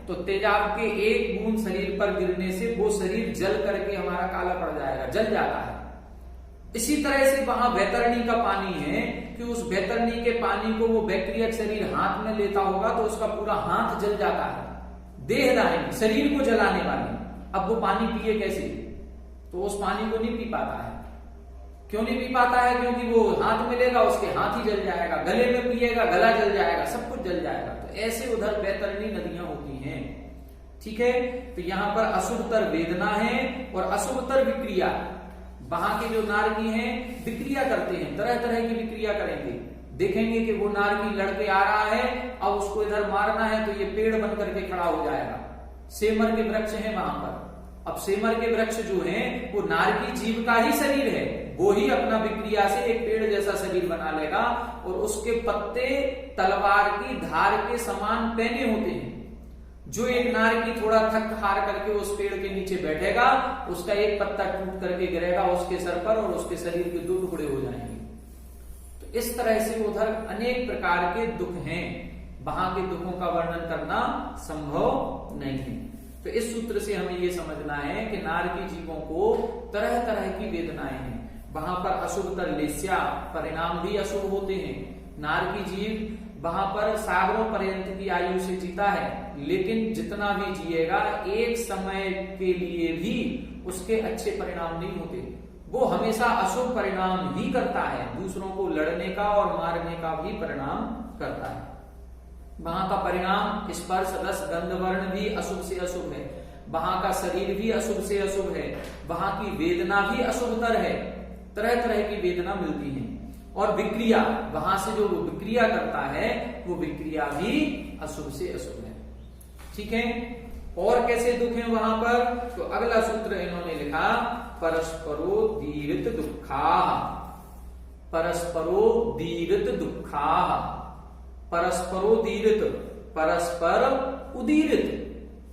तो तेजाब के एक बूंद शरीर पर गिरने से वो शरीर जल करके हमारा काला पड़ जाएगा, जल जाता है। इसी तरह से वहां वैतरणी का पानी है कि उस वैतरणी के पानी को वो बैक्टीरिया शरीर हाथ में लेता होगा तो उसका पूरा हाथ जल जाता है। देहदाहिनी, शरीर को जलाने वाली। अब वो पानी पिए कैसे? तो उस पानी को नहीं पी पाता है। क्यों नहीं पी पाता है? क्योंकि वो हाथ में लेगा उसके हाथ ही जल जाएगा, गले में पिएगा गला जल जाएगा, सब कुछ जल जाएगा। तो ऐसे उधर वैतरणी नदियां होती हैं। ठीक है, तो यहां पर अशुभतर वेदना है और अशुभतर विक्रिया। वहां के जो नारकी हैं विक्रिया करते हैं, तरह तरह की विक्रिया करेंगे। देखेंगे कि वो नारकी लड़के आ रहा है, अब उसको इधर मारना है तो ये पेड़ बन करके खड़ा हो जाएगा। सेमर के वृक्ष हैं वहां पर। अब सेमर के वृक्ष जो हैं वो नारकी जीव का ही शरीर है, वो ही अपना विक्रिया से एक पेड़ जैसा शरीर बना लेगा और उसके पत्ते तलवार की धार के समान पैने होते हैं। जो एक नारकी थोड़ा थक हार करके उस पेड़ के नीचे बैठेगा, उसका एक पत्ता टूट करके गिरेगा उसके सर पर और उसके शरीर के 2 टुकड़े हो जाएंगे। तो इस तरह से उधर अनेक प्रकार के दुख हैं, वहां के दुखों का वर्णन करना संभव नहीं है। तो इस सूत्र से हमें ये समझना है कि नारकी जीवों को तरह तरह की वेदनाएं हैं। वहां पर अशुभतर लेस्या, परिणाम भी अशुभ होते हैं। नारकी जीव वहां पर सागरों पर्यंत की आयु से जीता है, लेकिन जितना भी जिएगा एक समय के लिए भी उसके अच्छे परिणाम नहीं होते। वो हमेशा अशुभ परिणाम ही करता है, दूसरों को लड़ने का और मारने का भी परिणाम करता है। वहां का परिणाम स्पर्श रस गंध वर्ण भी अशुभ से अशुभ है, वहां का शरीर भी अशुभ से अशुभ है, वहां की वेदना भी अशुभतर है, तरह तरह की वेदना मिलती है। और विक्रिया, वहां से जो विक्रिया करता है वो विक्रिया भी अशुभ से अशुभ है। ठीक है, और कैसे दुख है वहां पर? तो अगला सूत्र इन्होंने लिखा परस्परो दीरित दुखा, परस्परो दीरित दुखा, परस्परो दीरित, परस्पर उदीरित,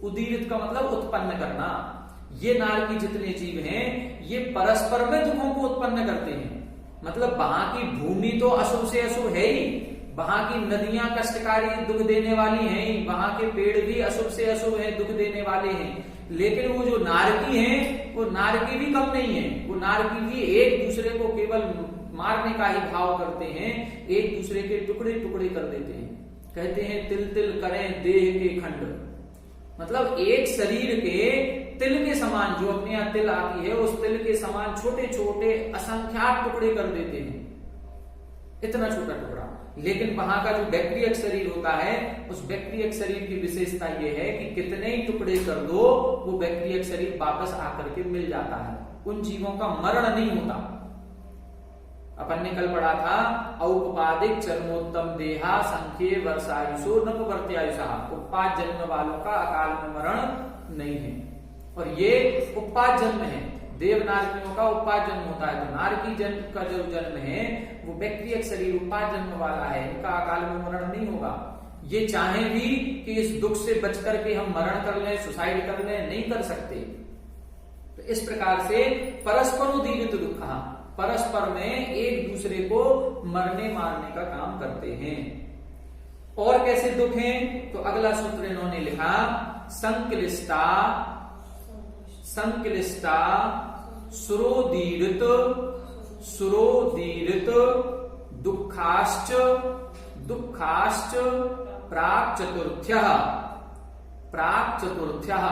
उदीरित का मतलब उत्पन्न करना। ये नारकी जितने जीव हैं ये परस्पर में दुखों को उत्पन्न करते हैं। मतलब वहां की भूमि तो अशुभ से अशुभ है ही, वहां की नदियां कष्टकारी दुख देने वाली हैं, वहां के पेड़ भी अशुभ से अशुभ है, दुख देने वाले हैं। लेकिन वो जो नारकी हैं वो नारकी भी कम नहीं है, वो नारकी भी एक दूसरे को केवल मारने का ही भाव करते हैं, एक दूसरे के टुकड़े टुकड़े कर देते हैं। कहते हैं तिल तिल करें देह के खंड, मतलब एक शरीर के तिल के समान, जो अपने यहाँ तिल आती है उस तिल के समान छोटे छोटे असंख्यात टुकड़े कर देते हैं, इतना छोटा टुकड़ा। लेकिन वहां का जो बैक्टीरियक शरीर होता है उस बैक्टीरियक शरीर की विशेषता यह है कि कितने ही टुकड़े कर दो वो बैक्टीरियक शरीर वापस आकर के मिल जाता है, उन जीवों का मरण नहीं होता। अपन ने कल पढ़ा था औपपादिक चरमोत्तम देहा संख्ये वर्षायुषो नपवर्त्यायुषा, उत्पाद जन्म वालों का अकाल में मरण नहीं है। और ये उत्पाद जन्म है, देव नारकियों का उत्पाद जन्म होता है। तो नारकी जन्म का जो जन्म है वो बैक्टीरियक शरीर उत्पाद जन्म वाला है, इनका अकाल में मरण नहीं होगा। ये चाहे भी कि इस दुख से बच करके हम मरण कर लें, सुसाइड कर लें, नहीं कर सकते। तो इस प्रकार से परस्परोदीरित दुख, परस्पर में एक दूसरे को मरने मारने का काम करते हैं। और कैसे दुख हैं? तो अगला सूत्र इन्होंने लिखा संक्लिष्टा, संक्लिष्टा सुरोदीरित, सुरोदीरित दुखाश्च, दुखाश्च प्राक चतुर्थ्यः, प्राक चतुर्थ्यः,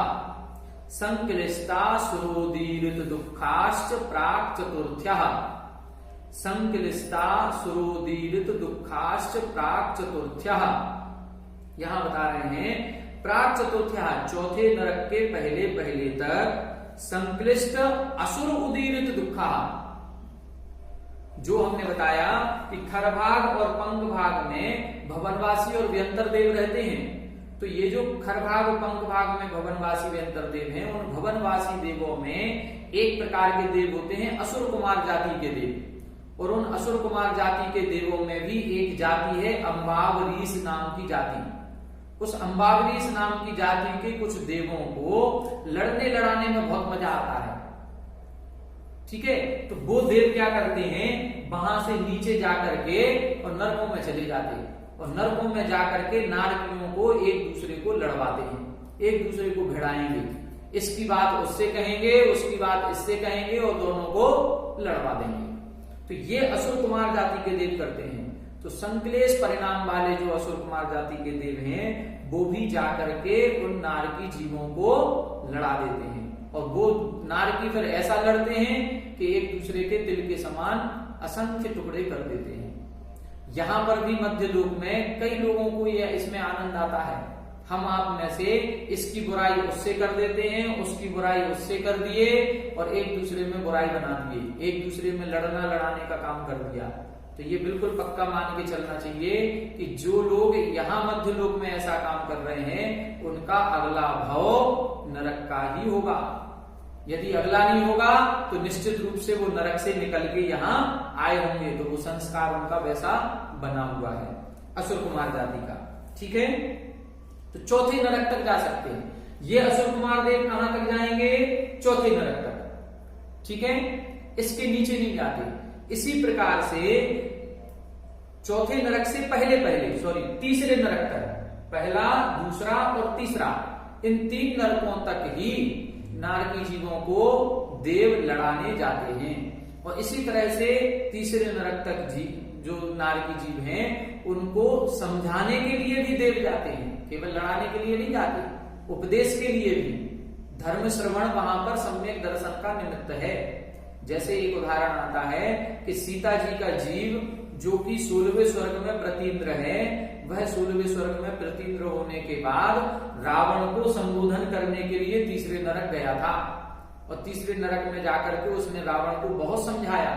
संक्लिष्टा सुरोदीरित दुखाश्च प्राक चतुर्थ्यः, संक्लिष्टा सुरोदीरित दुखाश्च प्राक चतुर्थ्यः। यहां बता रहे हैं प्राक चतुर्थ्यः, चौथे नरक के पहले पहले तक संक्लिष्ट असुर उदीरित दुखा, जो हमने बताया कि खरभाग और पंख भाग में भवनवासी और व्यंतर देव रहते हैं। तो ये जो खरभाग और पंख भाग में भवनवासी व्यंतर देव हैं, उन भवनवासी देवों में एक प्रकार के देव होते हैं असुर कुमार जाति के देव, और उन असुर कुमार जाति के देवों में भी एक जाति है अंबावरीस नाम की जाति। उस अंबावरीस नाम की जाति के कुछ देवों को लड़ने लड़ाने में बहुत मजा आता है। ठीक है, तो वो देव क्या करते हैं, वहां से नीचे जाकर के और नरकों में चले जाते हैं, और नरकों में जाकर के नारकियों को एक दूसरे को लड़वाते हैं, एक दूसरे को भिड़ाएंगे, इसकी बात उससे कहेंगे, उसकी बात इससे कहेंगे और दोनों को लड़वा देंगे। तो ये असुर कुमार जाति के देव करते हैं। तो संक्लेश परिणाम वाले जो असुर कुमार जाति के देव हैं वो भी जाकर के उन नारकी जीवों को लड़ा देते हैं, और वो नारकी फिर ऐसा लड़ते हैं कि एक दूसरे के तिल के समान असंख्य टुकड़े कर देते हैं। यहां पर भी मध्य लोक में कई लोगों को यह इसमें आनंद आता है, हम आप में से इसकी बुराई उससे कर देते हैं, उसकी बुराई उससे कर दिए और एक दूसरे में बुराई बना दिए, एक दूसरे में लड़ना लड़ाने का काम कर दिया। तो ये बिल्कुल पक्का मान के चलना चाहिए कि जो लोग यहाँ मध्य लोक में ऐसा काम कर रहे हैं उनका अगला भाव नरक का ही होगा। यदि अगला नहीं होगा तो निश्चित रूप से वो नरक से निकल के यहाँ आए होंगे, तो वो संस्कार उनका वैसा बना हुआ है असुर कुमार जाति का। ठीक है, तो चौथे नरक तक जा सकते हैं। ये असुर कुमार देव कहां तक जाएंगे? चौथे नरक तक, ठीक है, इसके नीचे नहीं जाते। इसी प्रकार से चौथे नरक से तीसरे नरक तक, पहला, दूसरा और तीसरा, इन 3 नरकों तक ही नारकी जीवों को देव लड़ाने जाते हैं। और इसी तरह से तीसरे नरक तक जो नारकी जीव हैं उनको समझाने के लिए भी देव जाते हैं, केवल लड़ाने के लिए नहीं जाते, उपदेश के लिए भी। धर्म श्रवण वहां पर सम्यक दर्शन का निमित्त है। जैसे एक उदाहरण आता है कि सीता जी का जीव जो कि 16वें स्वर्ग में प्रतीन्द्र है, वह 16वें स्वर्ग में प्रतीन्द्र होने के बाद रावण को संबोधन करने के लिए तीसरे नरक गया था। और तीसरे नरक में जाकर के उसने रावण को बहुत समझाया,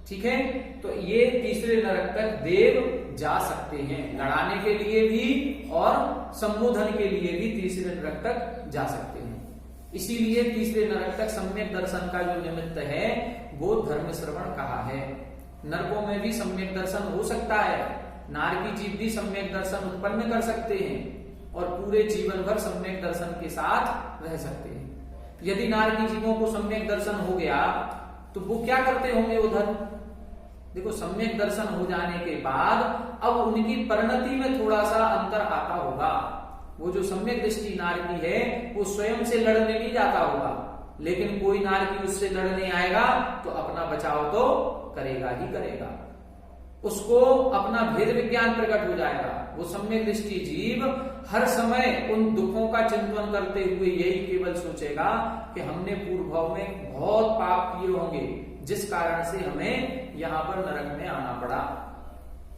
ठीक है। तो ये तीसरे नरक तक देव जा सकते हैं, लड़ाने के लिए भी और संबोधन के लिए भी तीसरे नरक तक जा सकते हैं। इसीलिए तीसरे नरक तक सम्यक दर्शन का जो निमित्त है वो धर्म श्रवण कहा है। नरकों में भी सम्यक दर्शन हो सकता है, नारकी जीव भी सम्यक दर्शन उत्पन्न कर सकते हैं और पूरे जीवन भर सम्यक दर्शन के साथ रह सकते हैं। यदि नारकी जीवों को सम्यक दर्शन हो गया तो वो क्या करते होंगे उधर? देखो, सम्यक दर्शन हो जाने के बाद अब उनकी परिणति में थोड़ा सा अंतर आता होगा। वो जो सम्यक दृष्टि नारकी है वो स्वयं से लड़ने नहीं जाता होगा, लेकिन कोई नारकी उससे लड़ने आएगा तो अपना बचाव तो करेगा ही करेगा, उसको अपना भेद विज्ञान प्रकट हो जाएगा। वो सम्यक दृष्टि जीव हर समय उन दुखों का चिंतन करते हुए यही केवल सोचेगा कि हमने पूर्व भाव में बहुत पाप किए होंगे जिस कारण से हमें यहाँ पर नरक में आना पड़ा।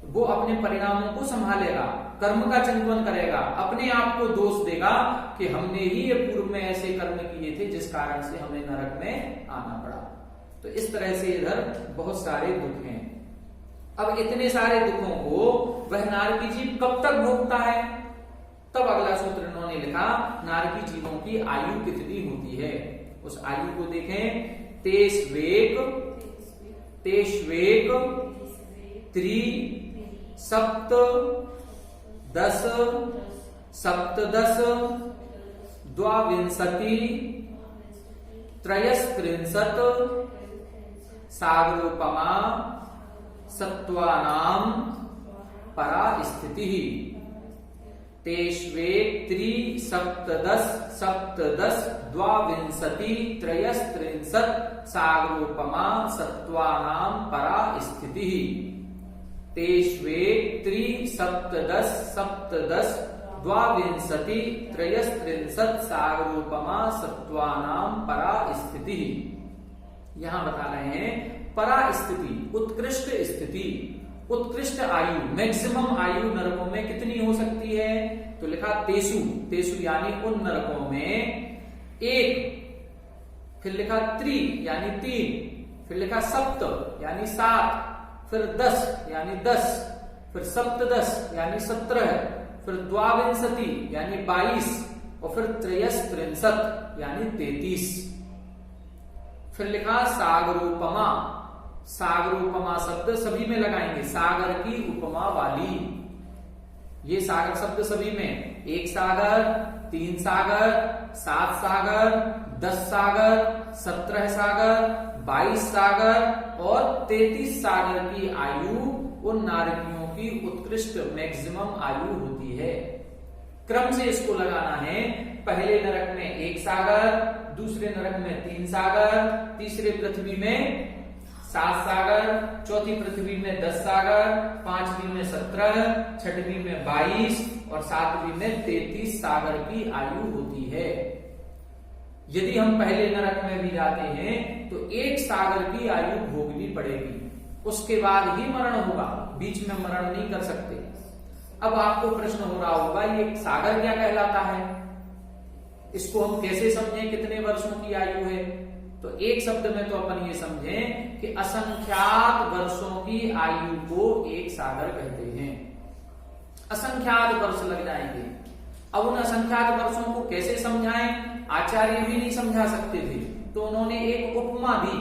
वो अपने परिणामों को संभालेगा, कर्म का चिंतन करेगा, अपने आप को दोष देगा कि हमने ही ये पूर्व में ऐसे कर्म किए थे जिस कारण से हमें नरक में आना पड़ा। तो इस तरह से इधर बहुत सारे दुख हैं। अब इतने सारे दुखों को वह नारकी जीव कब तक भोगता है? तब अगला सूत्र इन्होंने लिखा, नारकी जीवों की आयु कितनी होती है। उस आयु को देखें, तेष्वेक त्रि सप्त दस सप्तदश द्वाविंशति त्रयस्त्रिंशत् सागरोपमा सत्वानां परा स्थिति। तेष्वेक त्रि सप्तदश सप्तदश द्वाविंशति त्रयस्त्रिंशत् सागरोपमा सत्वानां परा स्थिति। तेष्वेक त्रि सप्तदश सप्तदश द्वाविंशति त्रयस्त्रिंशत् सागरोपमा सत्वानां परा स्थिति। यहां बता रहे हैं परा स्थिति, उत्कृष्ट स्थिति, उत्कृष्ट आयु, मैक्सिमम आयु नरकों में कितनी हो सकती है? तो लिखा तेसु, तेसु यानी उन नरकों में 1, फिर लिखा त्रि यानी 3, फिर लिखा सप्त यानी 7, फिर 10 यानी 10, फिर सप्तदश यानी 17, फिर द्वाविंशति यानी 22 और फिर त्रयस्त्रिंशत् यानी 33। फिर लिखा सागरोपमा, सागरोपमा शब्द सभी में लगाएंगे, सागर की उपमा वाली। ये सागर शब्द सभी में, 1 सागर, 3 सागर, 7 सागर, 10 सागर, 17 सागर, 22 सागर और 33 सागर की आयु उन नारकियों की उत्कृष्ट मैक्सिमम आयु होती है। क्रम से इसको लगाना है, पहले नरक में 1 सागर, दूसरे नरक में 3 सागर, तीसरे पृथ्वी में 7 सागर, चौथी पृथ्वी में 10 सागर, पांचवी में 17, छठवीं में 22 और सातवीं में 33 सागर की आयु होती है। यदि हम पहले नरक में भी जाते हैं तो 1 सागर की आयु भोगनी पड़ेगी, उसके बाद ही मरण होगा, बीच में मरण नहीं कर सकते। अब आपको प्रश्न हो रहा होगा, ये सागर क्या कहलाता है, इसको हम कैसे समझें, कितने वर्षों की आयु है? तो एक शब्द में तो अपन ये समझें कि असंख्यात वर्षों की आयु को 1 सागर कहते हैं। असंख्यात वर्ष लग जाएंगे। अब उन असंख्यात वर्षों को कैसे समझाएं? आचार्य भी नहीं समझा सकते थे, तो उन्होंने एक उपमा दी,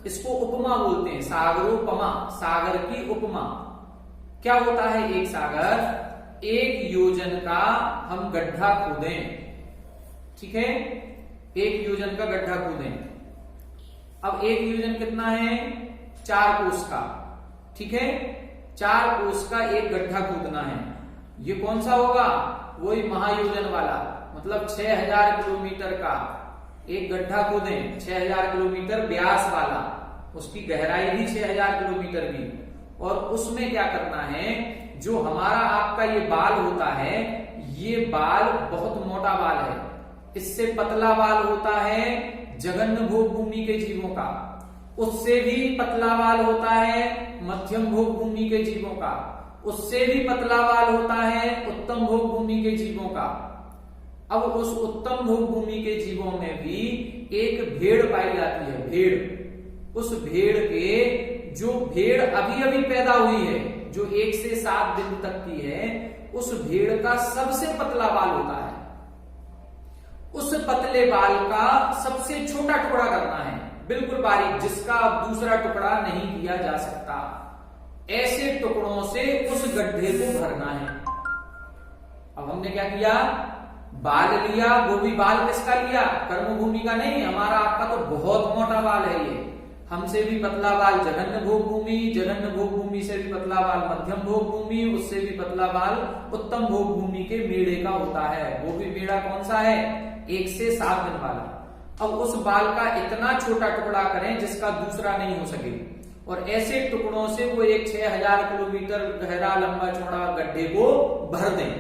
इसको उपमा बोलते हैं, सागरोपमा, सागर की उपमा। क्या होता है 1 सागर? 1 योजन का हम गड्ढा खोदें, ठीक है, 1 योजन का गड्ढा खोदें। अब 1 योजन कितना है, 4 कोस का, ठीक है, 4 कोस का एक गड्ढा खोदना है। ये कौन सा होगा, वही महायोजन वाला, मतलब 6000 किलोमीटर का एक गड्ढा खोदें, 6000 किलोमीटर व्यास वाला, उसकी गहराई भी 6000 किलोमीटर की। और उसमें क्या करना है, जो हमारा आपका ये बाल होता है, ये बाल बहुत मोटा बाल है, इससे पतला बाल होता है जघन्य भोग भूमि के जीवों का, उससे भी पतला बाल होता है मध्यम भोग भूमि के जीवों का, उससे भी पतला बाल होता है उत्तम भोग भूमि के जीवों का। अब उस उत्तम भोग भूमि के जीवों में भी एक भेड़ पाई जाती है, भेड़। उस भेड़ के, जो भेड़ अभी अभी पैदा हुई है, जो 1 से 7 दिन तक की है, उस भेड़ का सबसे पतला बाल होता है। उस पतले बाल का सबसे छोटा टुकड़ा करना है, बिल्कुल बारीक, जिसका अब दूसरा टुकड़ा नहीं किया जा सकता। ऐसे टुकड़ों से उस गड्ढे को भरना है। अब हमने क्या किया, बाल लिया, वो भी बाल किसका लिया, कर्म भूमि का नहीं, हमारा आपका तो बहुत मोटा बाल है ये। हमसे भी पतला बाल जघन्य भोग भूमि, जघन्य भोग भूमि से भी पतला बाल मध्यम भोग भूमि, उससे भी पतला बाल उत्तम भोग भूमि के मेढ़े का होता है। वो भी मेढ़ा कौन सा है, 1 से 7 दिन वाला। अब उस बाल का इतना छोटा टुकड़ा करें जिसका दूसरा नहीं हो सके, और ऐसे टुकड़ों से वो एक 6000 किलोमीटर गहरा लंबा चौड़ा गड्ढे को भर दें।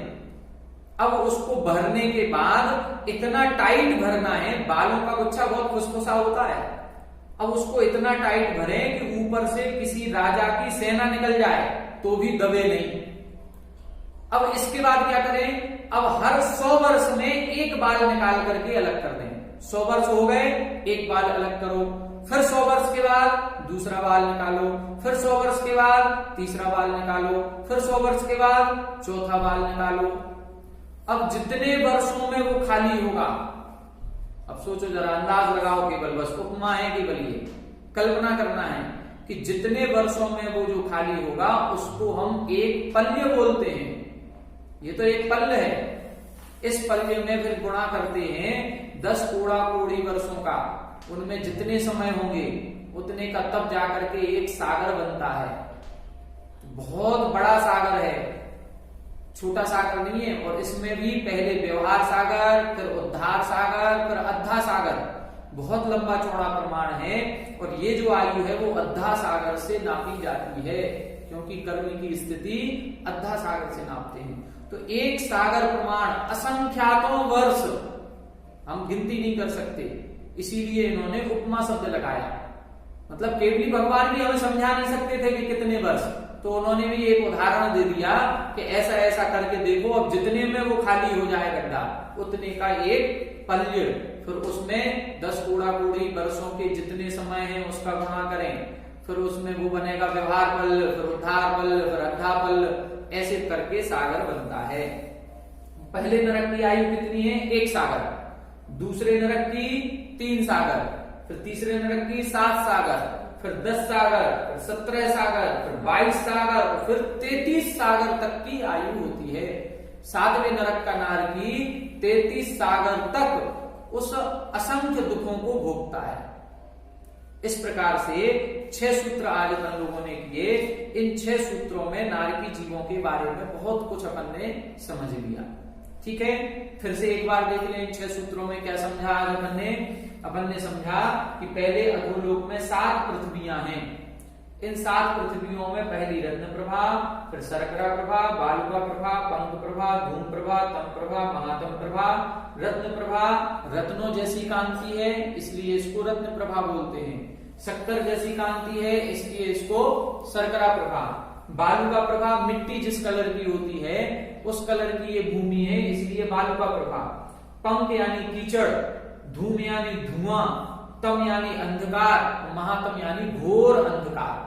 अब उसको भरने के बाद इतना टाइट भरना है, बालों का गुच्छा बहुत फुसफुसा होता है, अब उसको इतना टाइट भरें कि ऊपर से किसी राजा की सेना निकल जाए तो भी दबे नहीं। अब इसके बाद क्या करें, अब हर 100 वर्ष में एक बाल निकाल करके अलग कर दें। 100 वर्ष हो गए, एक बाल अलग करो, फिर 100 वर्ष के बाद दूसरा बाल निकालो, फिर 100 वर्ष के बाद तीसरा बाल निकालो, फिर 100 वर्ष के बाद चौथा बाल निकालो। अब जितने वर्षों में वो खाली होगा, अब सोचो जरा, अंदाज लगाओ, केवल बस उपमा है, केवल ये कल्पना करना है कि जितने वर्षों में वो जो खाली होगा उसको हम एक पल्य बोलते हैं। ये तो एक पल्य है, इस पल्य में फिर गुणा करते हैं 10 कोड़ा कोड़ी वर्षों का, उनमें जितने समय होंगे उतने का, तब जाकर के एक सागर बनता है। बहुत बड़ा सागर है, छोटा सागर नहीं है। और इसमें भी पहले व्यवहार सागर, फिर उद्धार सागर, फिर अद्धा सागर, बहुत लंबा चौड़ा प्रमाण है। और ये जो आयु है वो अद्धा सागर से नापी जाती है, क्योंकि कर्म की स्थिति अद्धा सागर से नापते हैं। तो एक सागर प्रमाण, असंख्यातों वर्ष, हम गिनती नहीं कर सकते, इसीलिए इन्होंने उपमा शब्द लगाया। मतलब केवली भगवान भी हमें समझा नहीं सकते थे कि कितने वर्ष, तो उन्होंने भी एक उदाहरण दे दिया कि ऐसा ऐसा करके देखो, अब जितने में वो खाली हो जाए गड्ढा, उतने का एक पल्य, फिर उसमें 10 कोड़ा कोड़ी वर्षों के जितने समय हैं उसका गुणा करें, फिर उसमें वो बनेगा व्यवहार पल, फिर उद्धार पल, फिर अद्धा पल, ऐसे करके सागर बनता है। पहले नरक की आयु कितनी है, 1 सागर, दूसरे नरक की 3 सागर, फिर तीसरे नरक की 7 सागर, फिर 10 सागर, फिर 17 सागर, फिर 22 सागर, और फिर 33 सागर तक की आयु होती है। 7वें नरक का नार की 33 सागर तक उस असंख्य दुखों को भोगता है। इस प्रकार से 6 सूत्र आज अपन लोगों ने किए। इन 6 सूत्रों में नारकी जीवों के बारे में बहुत कुछ अपन ने समझ लिया। ठीक है, फिर से एक बार देख लें इन 6 सूत्रों में क्या समझा आज अपन ने समझा कि पहले अधोलोक में 7 पृथ्वियां हैं। इन 7 पृथ्वियों में पहली रत्न प्रभा, फिर शर्करा प्रभा, बालुका प्रभा, पंख प्रभा, धूम प्रभा, तम प्रभा, महातम प्रभा। रत्न प्रभा रत्नों जैसी कांति है, इसलिए इसको रत्न प्रभा बोलते हैं। शक्कर जैसी कांति है, इसलिए इसको शर्करा प्रभा। बालुका प्रभा मिट्टी जिस कलर की होती है उस कलर की ये भूमि है, इसलिए बालुका प्रभा। पंख यानी कीचड़, धूम यानी धुआं, तम यानी अंधकार, महातम यानी घोर अंधकार।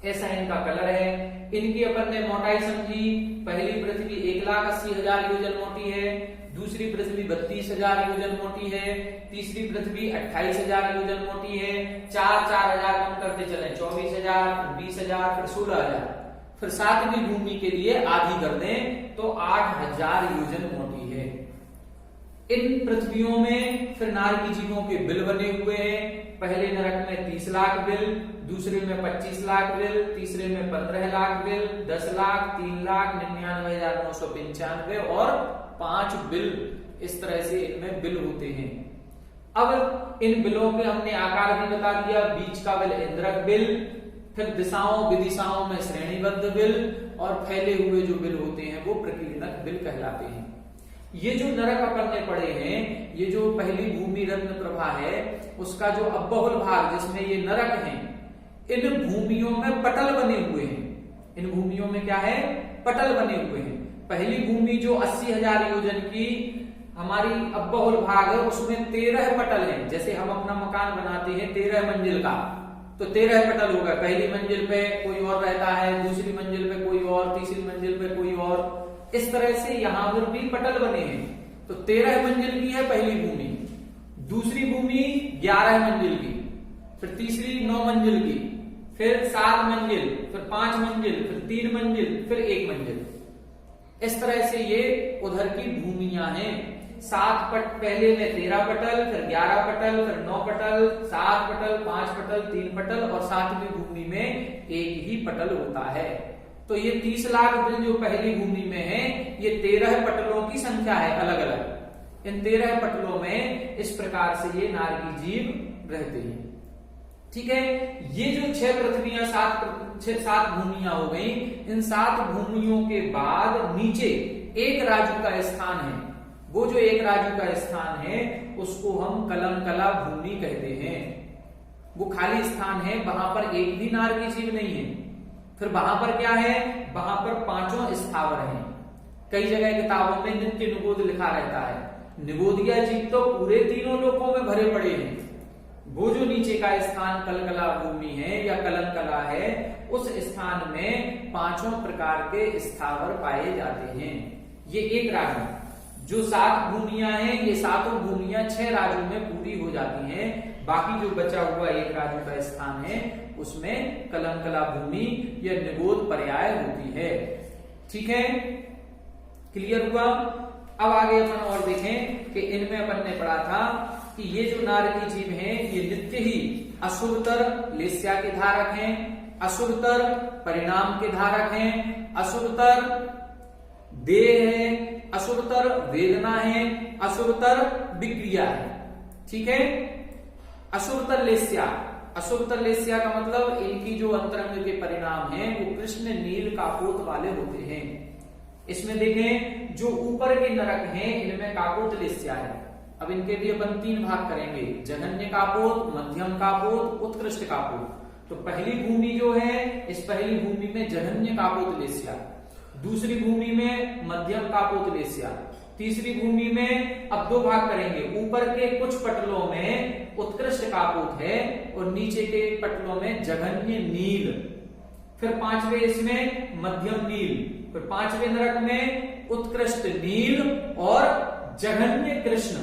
ऐसा इनका कलर है। इनकी अपन ने मोटाई समझी। पहली पृथ्वी 1,80,000 योजन मोटी है, दूसरी पृथ्वी 32,000 योजन मोटी है, तीसरी पृथ्वी 28,000 योजन मोटी है। 4,000 कम करते चले, 24,000, फिर 20,000, फिर 16,000, फिर सातवीं भूमि के लिए आधी कर दें तो 8000 योजन मोटी है। इन पृथ्वियों में फिर नारकी जीवों के बिल बने हुए हैं। पहले नरक में 30 लाख बिल, दूसरे में 25 लाख बिल, तीसरे में 15 लाख बिल, 10 लाख, 3 लाख, 99,995 और 5 बिल। इस तरह से इनमें बिल होते हैं। अब इन बिलों के हमने आकार भी बता दिया। बीच का बिल इंद्रक बिल, फिर दिशाओं विदिशाओं में श्रेणीबद्ध बिल, और फैले हुए जो बिल होते हैं वो प्रकीर्णक बिल कहलाते हैं। ये जो नरक अपन ने पढ़े हैं, ये जो पहली भूमि रत्न प्रभा है उसका जो अब्बहुल भाग जिसमें ये नरक हैं, इन भूमियों में पटल बने हुए हैं। इन भूमियों में क्या है? पटल बने हुए हैं। पहली भूमि जो 80,000 योजन की हमारी अब्बहुल भाग है उसमें 13 पटल हैं। जैसे हम अपना मकान बनाते हैं 13 मंजिल का, तो 13 पटल होगा। पहली मंजिल पे कोई और रहता है, दूसरी मंजिल पे कोई और, तीसरी मंजिल पे कोई और, इस तरह से यहां पर भी पटल बने हैं। तो 13 मंजिल की है पहली भूमि, दूसरी भूमि 11 मंजिल की, फिर तीसरी 9 मंजिल की, फिर 7 मंजिल, फिर 5 मंजिल, फिर 3 मंजिल, फिर 1 मंजिल। इस तरह से ये उधर की भूमियां हैं। 7 पट पहले में 13 पटल, फिर 11 पटल, फिर 9 पटल, 7 पटल, 5 पटल, 3 पटल, और 7वीं भूमि में 1 ही पटल होता है। तो ये 30 लाख बिल जो पहली भूमि में है, ये 13 पटलों की संख्या है अलग अलग। इन 13 पटलों में इस प्रकार से ये नारकी जीव रहते हैं। ठीक है, ये जो 6 पृथ्वियां 7 भूमियां हो गई, इन 7 भूमियों के बाद नीचे एक राजू का स्थान है। वो जो एक राजू का स्थान है उसको हम कलंकला भूमि कहते हैं। वो खाली स्थान है, वहां पर एक भी नारकी जीव नहीं है। फिर वहां पर क्या है? वहां पर 5 स्थावर हैं। कई जगह किताबों में नित्य निगोद लिखा रहता है। निगोदिया जीव तो पूरे तीनों लोकों में भरे पड़े हैं। वो जो नीचे का स्थान कलकला भूमि है या कलंकला है, उस स्थान में 5 प्रकार के स्थावर पाए जाते हैं। ये एक राजू, जो 7 भूमियां हैं, ये 7 भूमियां 6 राजू में पूरी हो जाती हैं। बाकी जो बचा हुआ एक राजू का स्थान है उसमें कलंकला भूमि या निगोद पर्याय होती है। ठीक है, क्लियर हुआ? अब आगे अपन और देखें कि इनमें अपन ने पढ़ा था कि ये जो नारकी जीव हैं ये नित्य ही अशुभतर लेस्या के धारक हैं, अशुभतर परिणाम के धारक हैं, अशुभतर देह है, अशुभतर वेदना है, अशुभतर विक्रिया है। ठीक है, अशुभतर लेस्या, अशुभतर लेस्या का मतलब इनकी जो अंतरंग के परिणाम हैं वो कृष्ण नील काकोट वाले होते हैं। इसमें देखें जो ऊपर के नरक हैं इनमें काकोट लेस्या है। अब इनके भी अपन 3 भाग करेंगे, जघन्य कापोत, मध्यम कापोत, उत्कृष्ट कापोत। तो पहली भूमि जो है, इस पहली भूमि में जघन्य कापोत लेस्या, दूसरी भूमि में मध्यम कापोत लेस्या, तीसरी भूमि में अब 2 भाग करेंगे। ऊपर के कुछ पटलों में उत्कृष्ट कापोत है और नीचे के पटलों में जघन्य नील, फिर 5वें इसमें मध्यम नील, फिर 5वें नरक में उत्कृष्ट नील और जघन्य कृष्ण।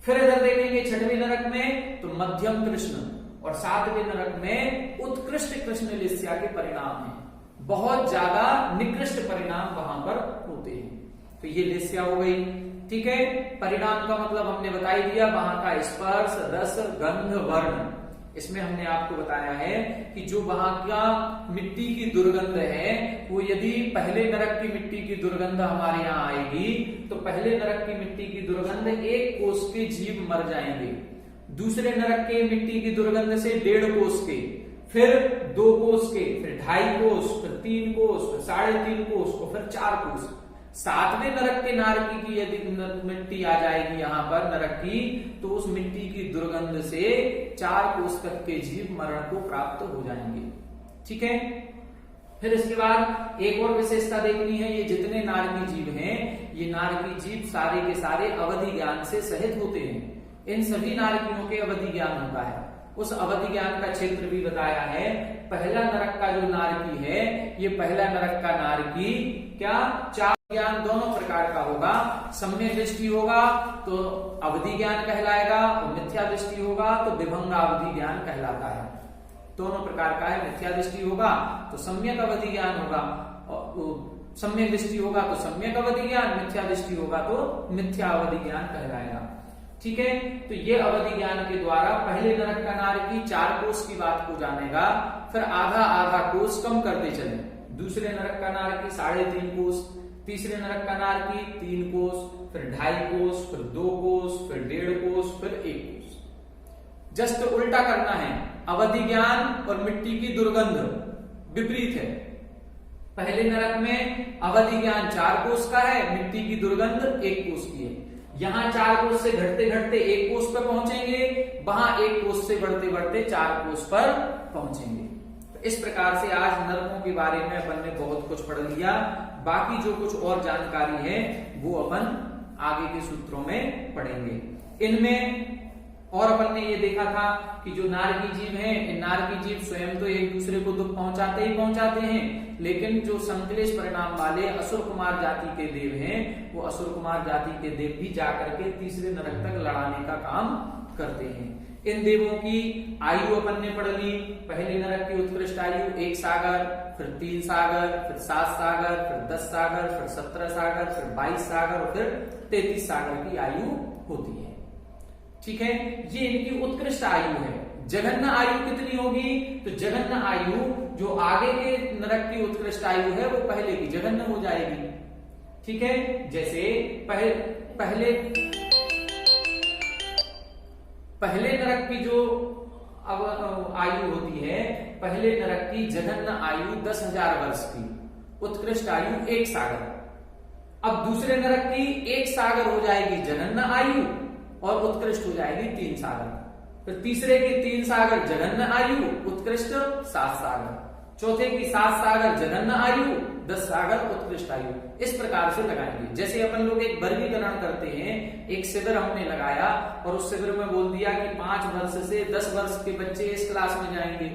फिर इधर देखेंगे 6वें नरक में तो मध्यम कृष्ण, और 7वें नरक में उत्कृष्ट कृष्ण लेस्या के परिणाम है। बहुत ज्यादा निकृष्ट परिणाम वहां पर होते हैं। तो ये लेस्या हो गई। ठीक है, परिणाम का मतलब हमने बता ही दिया, वहां का स्पर्श, रस, गंध, वर्ण। इसमें हमने आपको बताया है कि जो वहां का मिट्टी की दुर्गंध है वो यदि पहले नरक की मिट्टी की दुर्गंध हमारे यहाँ आएगी तो पहले नरक की मिट्टी की दुर्गंध 1 कोष के जीव मर जाएंगे, दूसरे नरक के मिट्टी की दुर्गंध से 1.5 कोष के, फिर 2 कोष के, फिर 2.5 कोष, फिर 3 कोष, फिर 3.5 कोष और फिर 4 कोष। 7वें नरक के नारकी की यदि मिट्टी आ जाएगी यहाँ पर नरक की, तो उस मिट्टी की दुर्गंध से 4 कोष तक के जीव मरण को प्राप्त हो जाएंगे। ठीक है, फिर इसके बाद एक और विशेषता देखनी है। ये जितने नारकी जीव हैं, ये नारकी जीव सारे के सारे अवधि ज्ञान से सहित होते हैं। इन सभी नारकियों के अवधि ज्ञान होता है। उस अवधि ज्ञान का क्षेत्र भी बताया है। पहला नरक का जो नारकी है, ये पहला नरक का नारकी क्या 4 ज्ञान दोनों प्रकार का होगा। सम्यक दृष्टि होगा तो अवधि ज्ञान कहलाएगा, और मिथ्या दृष्टि होगा तो विभंग अवधि ज्ञान कहलाता है। दोनों प्रकार का है। मिथ्या दृष्टि होगा तो सम्यक अवधि ज्ञान होगा, और सम्यक दृष्टि होगा तो सम्यक अवधि ज्ञान, मिथ्या दृष्टि होगा तो मिथ्या अवधि ज्ञान कहलाएगा। ठीक है, तो ये अवधि ज्ञान के द्वारा पहले नरक का नारकी 4 कोष की बात को जानेगा, फिर आधा आधा कोष कम करते चले। दूसरे नरक का नारकी 3.5 कोष, तीसरे नरक का नारकी 3 कोष, फिर 2.5 कोष, फिर 2 कोष, फिर 1.5 कोष, फिर 1 कोष। जस्ट उल्टा करना है, अवधि ज्ञान और मिट्टी की दुर्गंध विपरीत है। पहले नरक में अवधि ज्ञान 4 कोष का है, मिट्टी की दुर्गंध 1 कोष की है। यहां 4 कोष से घटते घटते 1 कोष पर पहुंचेंगे, वहां 1 कोष से बढ़ते बढ़ते 4 कोष पर पहुंचेंगे। तो इस प्रकार से आज नरकों के बारे में अपन ने बहुत कुछ पढ़ लिया। बाकी जो कुछ और जानकारी है वो अपन आगे के सूत्रों में पढ़ेंगे। इनमें और अपन ने ये देखा था कि जो नारकी जीव हैं, इन नारकी जीव स्वयं तो एक दूसरे को दुख पहुंचाते ही पहुंचाते हैं, लेकिन जो संकलेश परिणाम वाले असुर कुमार जाति के देव हैं, वो असुर कुमार जाति के देव भी जाकर के तीसरे नरक तक लड़ाने का काम करते हैं। इन देवों की आयु अपन ने पढ़ ली। पहले नरक की उत्कृष्ट आयु 1 सागर, फिर 3 सागर, फिर 7 सागर, फिर 10 सागर, फिर 17 सागर, फिर 22 सागर और फिर 33 सागर की आयु होती है। ठीक है, ये इनकी उत्कृष्ट आयु है। जघन्य आयु कितनी होगी? तो जघन्य आयु जो आगे के नरक की उत्कृष्ट आयु है वो पहले की जघन्य हो जाएगी। ठीक है, जैसे पहले नरक की जो अब आयु होती है, पहले नरक की जघन्य आयु 10,000 वर्ष की, उत्कृष्ट आयु 1 सागर। अब दूसरे नरक की 1 सागर हो जाएगी जघन्य आयु और उत्कृष्ट हो जाएगी 3 सागर। फिर तीसरे की 3 सागर जघन्य आयु, उत्कृष्ट 7 सागर। चौथे की 7 सागर जघन्य आयु, 10 सागर उत्कृष्ट आयु। इस प्रकार से लगाएंगे। जैसे अपन लोग एक वर्गीकरण करते हैं, एक शिविर हमने लगाया और उस शिविर में बोल दिया कि 5 वर्ष से 10 वर्ष के बच्चे इस क्लास में जाएंगे,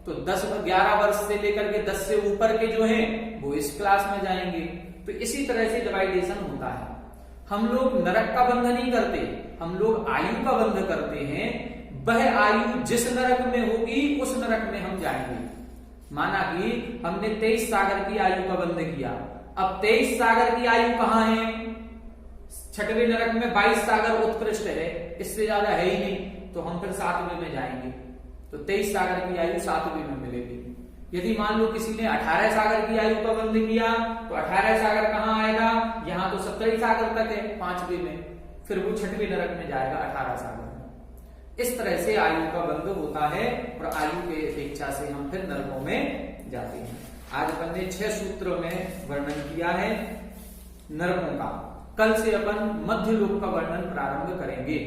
तो 11 वर्ष से लेकर के 10 से ऊपर के जो हैं वो इस क्लास में जाएंगे। तो इसी तरह से डिवाइडेशन होता है। हम लोग नरक का बंध नहीं करते, हम लोग आयु का बंध करते हैं। वह आयु जिस नरक में होगी उस नरक में हम जाएंगे। माना कि हमने 23 सागर की आयु का बंध किया, अब 23 सागर की आयु कहां है? 6वें नरक में 22 सागर उत्कृष्ट है, इससे ज्यादा है ही नहीं, तो हम फिर 7वें में जाएंगे। तो 23 सागर की आयु 7वें में मिलेगी। यदि मान लो किसी ने 18 सागर की आयु का बंध किया, तो 18 सागर कहां आएगा? यहां तो 17 सागर तक है 5वें में, फिर वो 6वें नरक में जाएगा 18 सागर में। इस तरह से आयु का बंध होता है और आयु के अपेक्षा से हम फिर नरकों में जाते हैं। आज अपन ने 6 सूत्रों में वर्णन किया है नरकों का। कल से अपन मध्य लोक का वर्णन प्रारंभ करेंगे।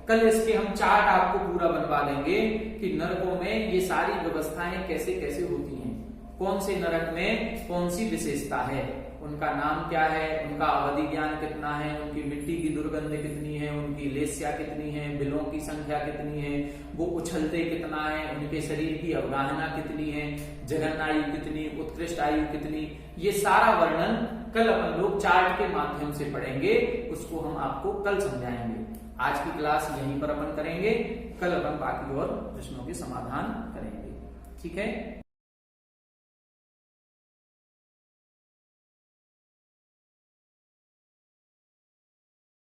कल इसके हम चार्ट आपको पूरा बनवा देंगे कि नरकों में ये सारी व्यवस्थाएं कैसे कैसे होती हैं, कौन से नरक में कौन सी विशेषता है, उनका नाम क्या है, उनका अवधि ज्ञान कितना है, उनकी मिट्टी की दुर्गंध कितनी है, उनकी लेस्या कितनी है, बिलों की संख्या कितनी है, वो उछलते कितना है, उनके शरीर की अवगाहना कितनी है, जघन्य आयु कितनी, उत्कृष्ट आयु कितनी, ये सारा वर्णन कल अपन लोग चार्ट के माध्यम से पढ़ेंगे। उसको हम आपको कल समझाएंगे। आज की क्लास यहीं पर अपन करेंगे, कल अपन बाकी और प्रश्नों के समाधान करेंगे। ठीक है।